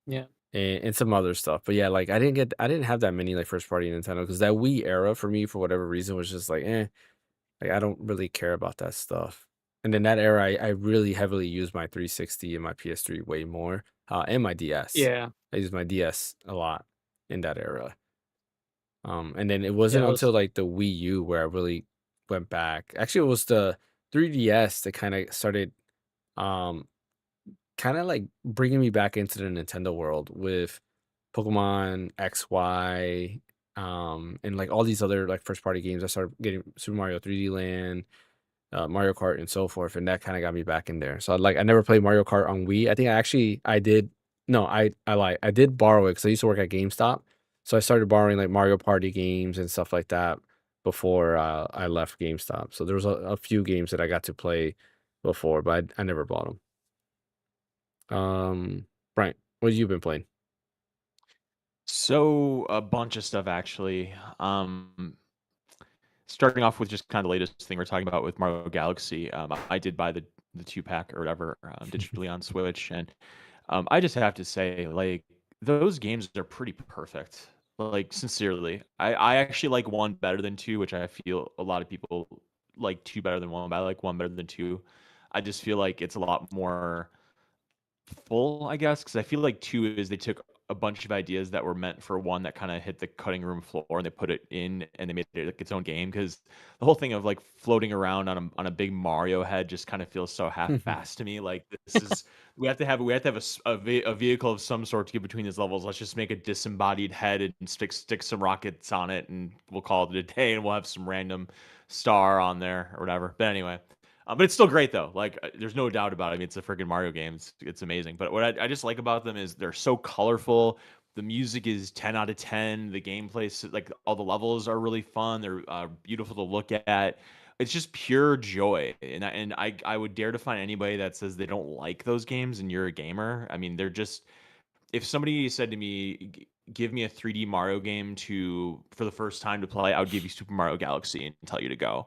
Yeah.
And some other stuff. But yeah, like I didn't have that many like first party Nintendo because that Wii era for me for whatever reason was just like like I don't really care about that stuff. And in that era, I really heavily used my 360 and my PS3 way more, and my DS.
Yeah.
I used my DS a lot in that era. And then it
Yeah,
wasn't
it
until
was
like the Wii U where I really went back. Actually, it was the 3DS that kind of started, um, kind of like bringing me back into the Nintendo world with Pokemon XY, and like all these other like first party games. I started getting Super Mario 3D Land, Mario Kart, and so forth, and that kind of got me back in there. So like I never played Mario Kart on Wii. I think I did. No, I lied. I did borrow it because I used to work at GameStop, so I started borrowing like Mario Party games and stuff like that before I left GameStop. So there was a few games that I got to play before, but I never bought them. Brian, what have you been playing?
So a bunch of stuff actually. Starting off with just kind of the latest thing we're talking about with Mario Galaxy. I did buy the 2 pack or whatever digitally on Switch, and I just have to say, like, those games are pretty perfect. Like, sincerely, I actually like one better than two, which I feel a lot of people like two better than one, but I like one better than two. I just feel like it's a lot more full, I guess, because I feel like two is they took a bunch of ideas that were meant for one that kind of hit the cutting room floor and they put it in and they made it like its own game. Because the whole thing of like floating around on a big Mario head just kind of feels so half-assed to me. Like this is we have to have a vehicle of some sort to get between these levels. Let's just make a disembodied head and stick some rockets on it and we'll call it a day and we'll have some random star on there or whatever. But anyway, but it's still great though. Like, there's no doubt about it. I mean, it's a freaking Mario game. It's amazing. But what I just like about them is they're so colorful. The music is 10 out of 10. The gameplay, like all the levels are really fun. They're beautiful to look at. It's just pure joy. And I would dare to find anybody that says they don't like those games and you're a gamer. I mean, they're just if somebody said to me, "Give me a 3D Mario game to for the first time to play," I would give you Super Mario Galaxy and tell you to go.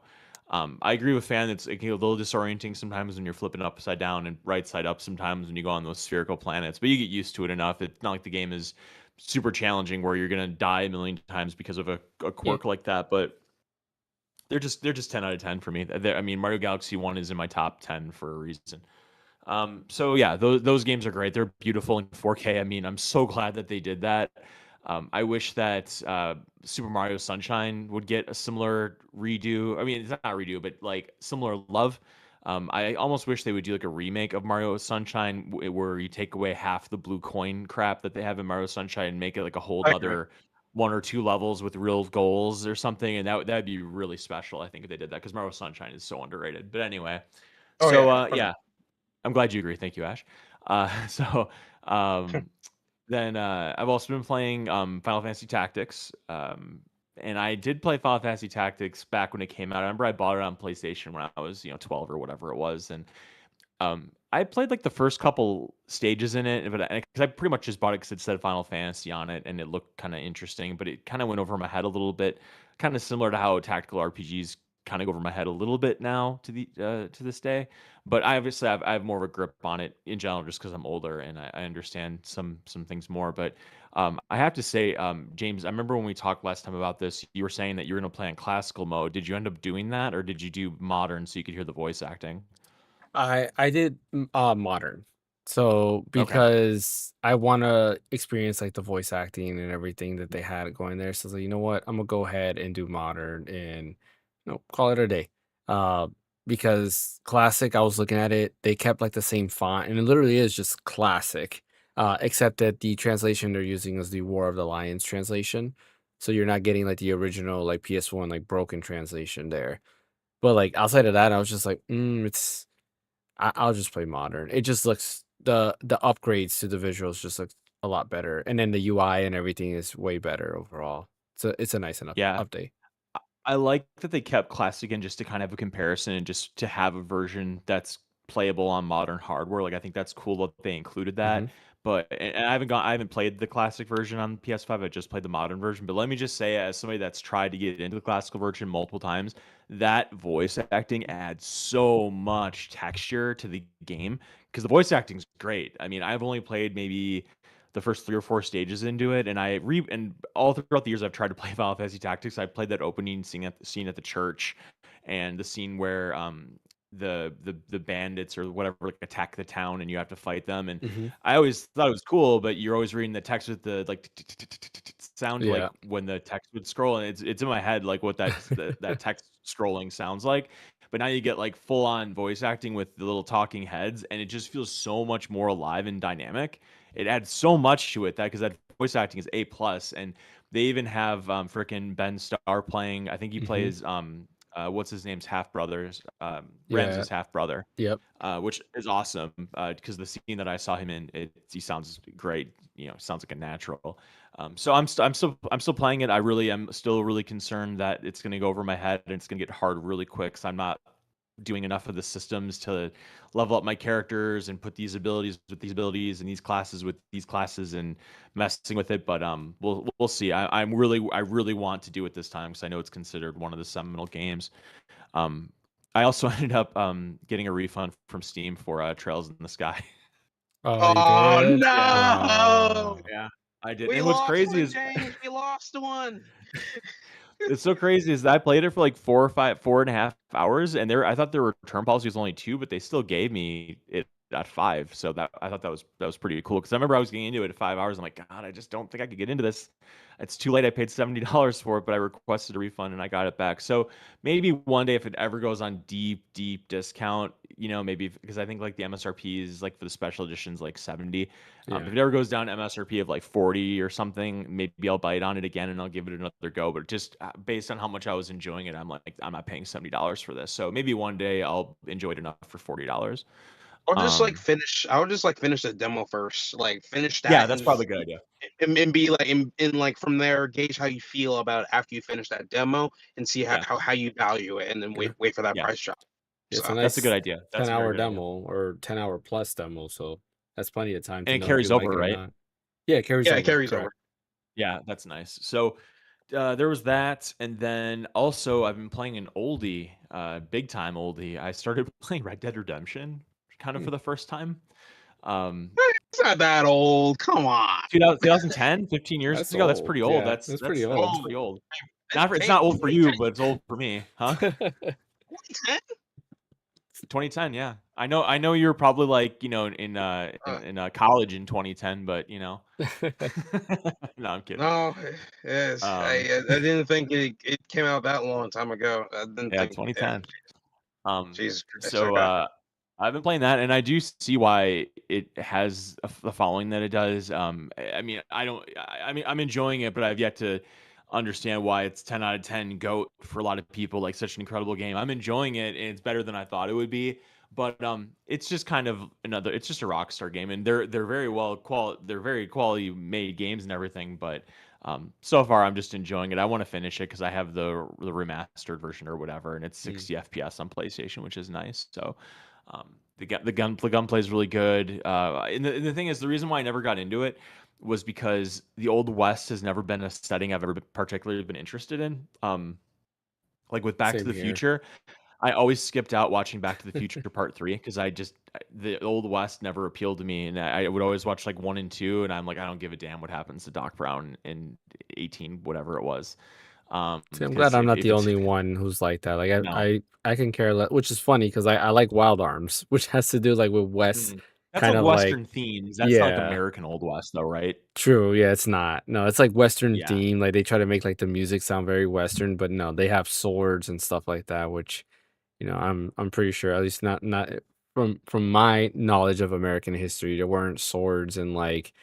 I agree with Fan. It's it can be a little disorienting sometimes when you're flipping upside down and right side up. Sometimes when you go on those spherical planets, but you get used to it enough. It's not like the game is super challenging where you're gonna die a million times because of a
yeah.
quirk like that. But they're just 10 out of 10 for me. I mean, Mario Galaxy One is in my top 10 for a reason. So yeah, those games are great. They're beautiful in 4K. I mean, I'm so glad that they did that. I wish that Super Mario Sunshine would get a similar redo. I mean, it's not redo, but like similar love. I almost wish they would do like a remake of Mario Sunshine where you take away half the blue coin crap that they have in Mario Sunshine and make it like a whole
I agree.
nother one or two levels with real goals or something. And that'd be really special. I think if they did that because Mario Sunshine is so underrated. But anyway,
Oh
so
yeah,
yeah,
100%.
I'm glad you agree. Thank you, Ash. So um, then I've also been playing Final Fantasy Tactics. And I did play Final Fantasy Tactics back when it came out. I remember I bought it on PlayStation when I was, 12 or whatever it was. And I played like the first couple stages in it, but because I pretty much just bought it because it said Final Fantasy on it and it looked kind of interesting, but it kind of went over my head a little bit, kind of similar to how tactical RPGs kind of go over my head a little bit now to this day. But I have more of a grip on it in general just because I'm older and I understand some things more. But I have to say, James, I remember when we talked last time about this, you were saying that you were going to play in classical mode. Did you end up doing that, or did you do modern so you could hear the voice acting?
I did modern. So
Okay.
because I want to experience like the voice acting and everything that they had going there, so I was like, you know what, I'm gonna go ahead and do modern and call it a day. Uh, because classic, I was looking at it, they kept like the same font, and it literally is just classic. Except that the translation they're using is the War of the Lions translation, so you're not getting like the original like PS1 like broken translation there. But like outside of that, I was just like, it's I'll just play modern. It just looks the upgrades to the visuals just look a lot better, and then the UI and everything is way better overall. So it's a nice enough
Yeah.
update.
I like that they kept classic in just to kind of have a comparison and just to have a version that's playable on modern hardware. Like I think that's cool that they included
Hmm.
that. But and I haven't played the classic version on PS5. I just played the modern version. But let me just say, as somebody that's tried to get into the classical version multiple times, that voice acting adds so much texture to the game because the voice acting is great. I mean, I've only played maybe the first 3 or 4 stages into it, and and all throughout the years I've tried to play Final Fantasy Tactics, I played that opening scene at the church, and the scene where the bandits or whatever like attack the town and you have to fight them. And
Mhm.
I always thought it was cool, but you're always reading the text with the like sound like
Yeah.
when the text would scroll, and it's in my head like what that text scrolling sounds like. But now you get like full on voice acting with the little talking heads, and it just feels so much more alive and dynamic. It adds so much to it that because that voice acting is A+, and they even have frickin' Ben Starr playing. I think he
Mhm.
plays what's his name's half brothers,
Yeah.
Ramsey's half brother,
Yep.
which is awesome because the scene that I saw him in, he sounds great. You know, sounds like a natural. So I'm still playing it. I really am still really concerned that it's going to go over my head and it's going to get hard really quick. Because I'm not doing enough of the systems to level up my characters and put these abilities with these abilities and these classes with these classes and messing with it. But we'll see. I really want to do it this time because I know it's considered one of the seminal games. Um, I also ended up getting a refund from Steam for Trails in the Sky.
Oh, you
Oh
did?
Yeah,
no!
yeah, I did.
We
And what's
lost
crazy
one,
is
James. We lost one.
it's so crazy is that I played it for like 4.5 hours, and I thought their return policy was only 2, but they still gave me it at 5. So that I thought that was pretty cool because I remember I was getting into it at 5 hours. I'm like, God, I just don't think I could get into this. It's too late. I paid $70 for it, but I requested a refund and I got it back. So maybe one day if it ever goes on deep discount, maybe because I think like the MSRP is like for the special editions like 70.
Yeah.
If it ever goes down to MSRP of like 40 or something, maybe I'll bite on it again and I'll give it another go. But just based on how much I was enjoying it, I'm like, I'm not paying $70 for this. So maybe one day I'll enjoy it enough for $40.
I'll just like
Um,
finish. I'll just like finish the demo first. Like finish
yeah,
that
that's
and
probably
just
a good idea.
and be like and like from there gauge how you feel about it after you finish that demo and see
Yeah,
how you value it and then
Yeah.
wait for that
yeah,
price drop.
It's a
So
that's a good
nice
idea. That's a very
10-hour
good idea.
demo or 10-hour plus demo, so that's plenty of time to
And it
know if you
carries
like
over,
it or
right?
not. Yeah, it carries
yeah, it
over,
carries over.
correct.
Yeah, that's nice. So there was that, and then also I've been playing an oldie, big time oldie. I started playing Red Dead Redemption kind of
Hmm.
for the first time. Um,
It's not that old. Come on.
2010, 15 years
That's
ago. That's
old.
pretty old.
Yeah,
That's
that's pretty
that's
old.
Oh,
pretty old.
it's
It's
hey,
not old for you, but it's old for me, huh?
2010?
2010, yeah. I know you're probably like,
Uh,
in college in 2010, but no, I'm kidding.
no, yes.
Um,
I didn't think it came out that long time ago. I didn't
yeah,
think. Yeah,
2010. Um,
Jesus Christ.
so
Okay.
I've been playing that, and I do see why it has the following that it does. I mean, I don't. I mean, I'm enjoying it, but I've yet to understand why it's 10 out of 10 GOAT for a lot of people. Like such an incredible game. I'm enjoying it, and it's better than I thought it would be. But it's just kind of another. It's just a Rockstar game, and they're very they're very quality made games and everything. But so far, I'm just enjoying it. I want to finish it because I have the remastered version or whatever, and it's
Mm,
60 FPS on PlayStation, which is nice. So the gunplay is really good. And the thing is, the reason why I never got into it was because the Old West has never been a setting I've ever particularly been interested in. Like with Back to
same
the
here.
Future, I always skipped out watching Back to the Future Part 3 because the Old West never appealed to me, and I would always watch like 1 and 2, and I'm like, I don't give a damn what happens to Doc Brown in 18 whatever it was.
See, I'm glad
Because
I'm not
if
the
it's
only one who's like that. Like
no.
I can care less, which is funny because I like Wild Arms, which has to do like with West,
Mm. That's
kind
like
of like
Western themes. That's not like
yeah,
American Old West though, right?
true. Yeah, it's not. No, it's like Western
Yeah.
theme. Like they try to make like the music sound very Western, but no, they have swords and stuff like that, which I'm pretty sure, at least not from my knowledge of American history, there weren't swords and like,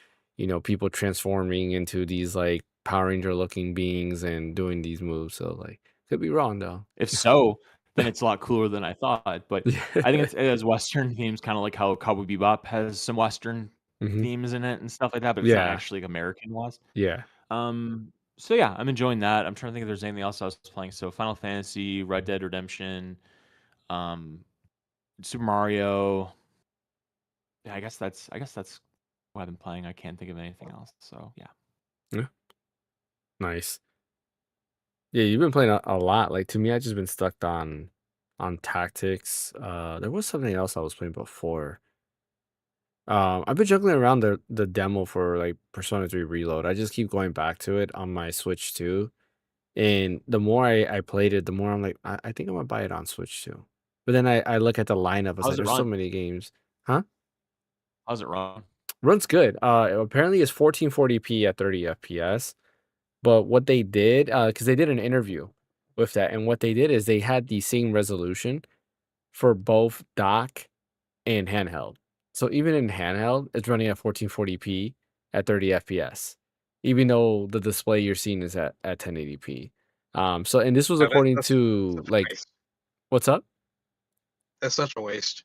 people transforming into these like Power Ranger looking beings and doing these moves. So like, could be wrong though.
If so, then it's a lot cooler than I thought. But I think
Yeah.
it has Western themes, kind of like how Cowboy Bebop has some Western
Hmm.
themes in it and stuff like that. But it's not
Yeah.
actually like American West.
Yeah.
So yeah, I'm enjoying that. I'm trying to think if there's anything else I was playing. So Final Fantasy, Red Dead Redemption, um, Super Mario. Yeah, I guess that's what I've been playing. I can't think of anything else. So yeah.
Yeah. Nice. Yeah, you've been playing a lot. Like to me, I just been stuck on tactics. There was something else I was playing before. I've been juggling around the demo for like Persona 3 Reload. I just keep going back to it on my Switch too. And the more I played it, the more I'm like, I think I'm gonna buy it on Switch too. But then I look at the lineup. I was like,
How's it
there's so
run?
many games. Huh?
How's it run?
Runs good. Apparently it's 1440p at 30 FPS. But what they did, because they did an interview with that, and what they did is they had the same resolution for both dock and handheld. So even in handheld, it's running at 1440p at 30 FPS, even though the display you're seeing is at 1080p. So and this was
Yeah,
according
that's
to
such a
like
waste.
what's up?
That's such a waste.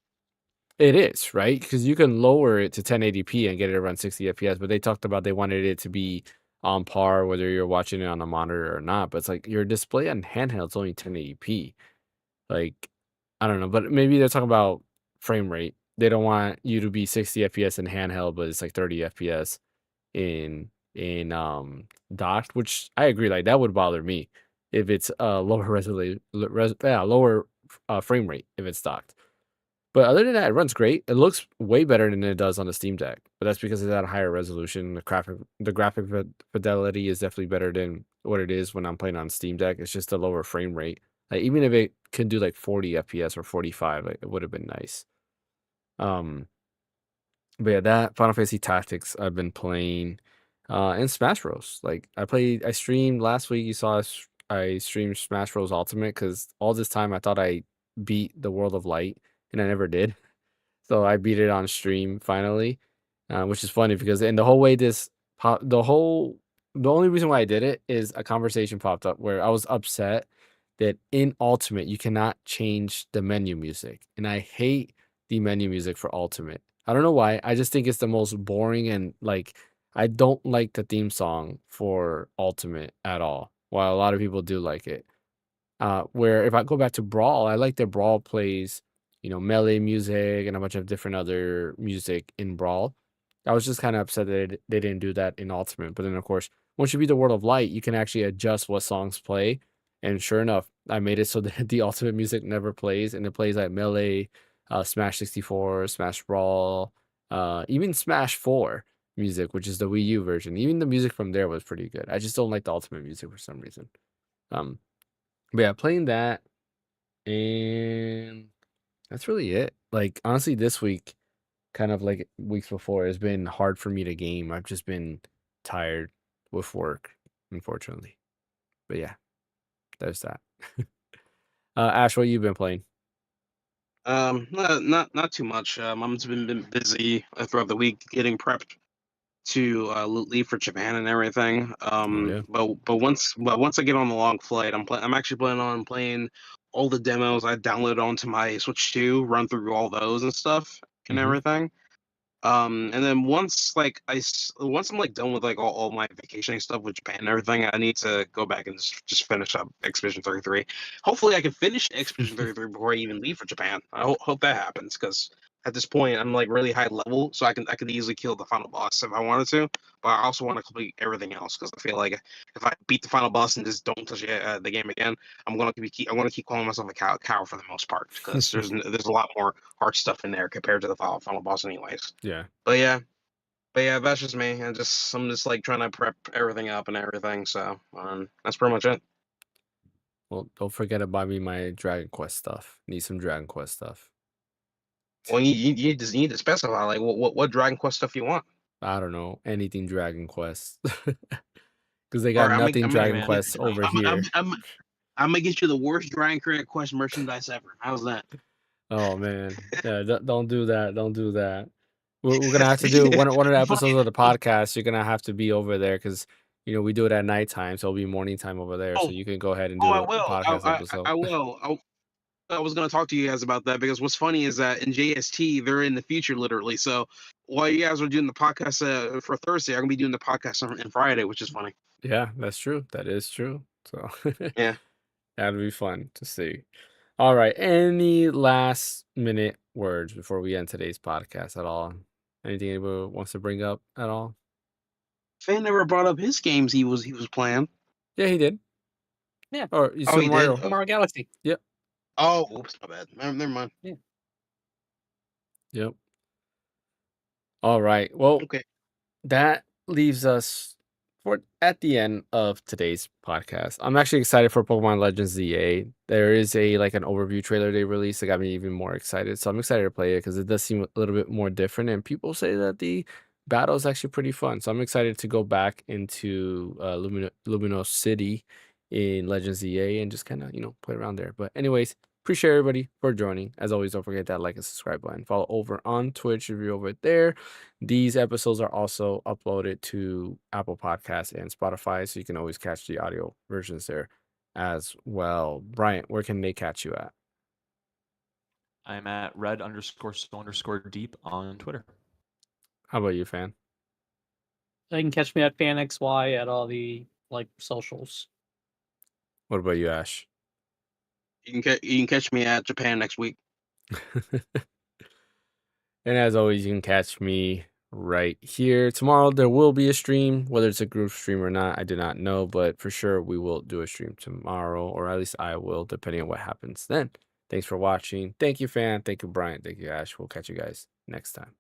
It is, right? Because you can lower it to 1080p and get it around 60 FPS, but they talked about they wanted it to be on par whether you're watching it on a monitor or not. But it's like your display on handheld's only 1080p. Like, I don't know, but maybe they're talking about frame rate. They don't want you to be 60 FPS in handheld, but it's like 30 FPS in docked, which I agree, like that would bother me if it's lower resolution, lower frame rate if it's docked. But other than that, it runs great. It looks way better than it does on the Steam Deck, but that's because it's at a higher resolution. The graphic fidelity is definitely better than what it is when I'm playing on Steam Deck. It's just a lower frame rate. Like even if it could do like 40 FPS or 45, like, it would have been nice. Um, but yeah, that Final Fantasy Tactics I've been playing, and Smash Bros. Like I streamed last week. You saw I streamed Smash Bros. Ultimate because all this time I thought I beat the World of Light, and I never did. So I beat it on stream finally, which is funny because and the whole way the only reason why I did it is a conversation popped up where I was upset that in Ultimate you cannot change the menu music, and I hate the menu music for Ultimate. I don't know why. I just think it's the most boring and like I don't like the theme song for Ultimate at all. While a lot of people do like it. Where if I go back to Brawl, I like that Brawl plays, melee music and a bunch of different other music in Brawl. I was just kind of upset that they didn't do that in Ultimate. But then, of course, once you beat the World of Light, you can actually adjust what songs play. And sure enough, I made it so that the Ultimate music never plays, and it plays like Melee, Smash 64, Smash Brawl, even Smash 4 music, which is the Wii U version. Even the music from there was pretty good. I just don't like the Ultimate music for some reason. Um, but yeah, playing that, and that's really it. Like, honestly, this week, kind of like weeks before, has been hard for me to game. I've just been tired with work, unfortunately. But yeah, there's that. Ash, what you been playing?
Not too much. I'm just been busy throughout the week getting prepped to leave for Japan and everything.
Oh yeah.
But once I get on the long flight, I'm actually planning on playing all the demos I downloaded onto my Switch 2, run through all those and stuff and
Mm-hmm.
everything. And then once I'm like done with like all my vacationing stuff with Japan and everything, I need to go back and just finish up Expedition 33. Hopefully, I can finish Expedition 33 before I even leave for Japan. I hope that happens because at this point I'm like really high level, so I could easily kill the final boss if I wanted to. But I also want to complete everything else because I feel like if I beat the final boss and just don't touch the game again, I want to keep calling myself a cow for the most part because there's a lot more hard stuff in there compared to the final boss, anyways.
Yeah.
But yeah, that's just me. I'm just like trying to prep everything up and everything. So that's pretty much it.
Well, don't forget to buy me my Dragon Quest stuff. Need some Dragon Quest stuff.
Well, you need to specify like what Dragon Quest stuff you want.
I don't know, anything Dragon Quest. Because they
Or
got nothing
Hey
Dragon
man,
Quest over here.
I'm gonna get you the worst Dragon Quest merchandise ever. How's that?
Oh man, yeah, don't do that. Don't do that. We're gonna have to do one of the episodes of the podcast. You're gonna have to be over there because we do it at nighttime, so it'll be morning time over there. So
Oh,
you can go ahead and
I
do a
will.
podcast episode.
I will. I was going to talk to you guys about that because what's funny is that in JST they're in the future literally. So while you guys are doing the podcast for Thursday, I'm gonna be doing the podcast on Friday, which is funny.
Yeah, that's true. That is true. So
Yeah.
that'll be fun to see. All right. Any last minute words before we end today's podcast at all? Anything anybody wants to bring up at all?
Fan never brought up his games he was playing.
Yeah, he did.
Yeah.
Or
Oh,
Super
he
Mario.
did.
Mario Galaxy.
Yep.
Oh, oops, my bad. Never mind.
Yep. All right. Well,
Okay.
that leaves us for at the end of today's podcast, I'm actually excited for Pokemon Legends ZA. There is an overview trailer they released that got me even more excited. So I'm excited to play it because it does seem a little bit more different, and people say that the battle is actually pretty fun. So I'm excited to go back into Luminos City in Legends ZA and just kind of play around there. But anyways, appreciate everybody for joining. As always, don't forget that like and subscribe button. Follow over on Twitch if you're over there. These episodes are also uploaded to Apple Podcasts and Spotify, so you can always catch the audio versions there as well. Bryant, where can they catch you at?
I'm at red_so_deep on Twitter.
How about you, Fan?
You can catch me at Phaneckswhy at all the socials.
What about you, Ash?
You can catch me at Japan next week.
And as always, you can catch me right here. Tomorrow there will be a stream, whether it's a group stream or not, I do not know, but for sure we will do a stream tomorrow, or at least I will, depending on what happens then. Thanks for watching. Thank you, Fan. Thank you, Bryant. Thank you, Ash. We'll catch you guys next time.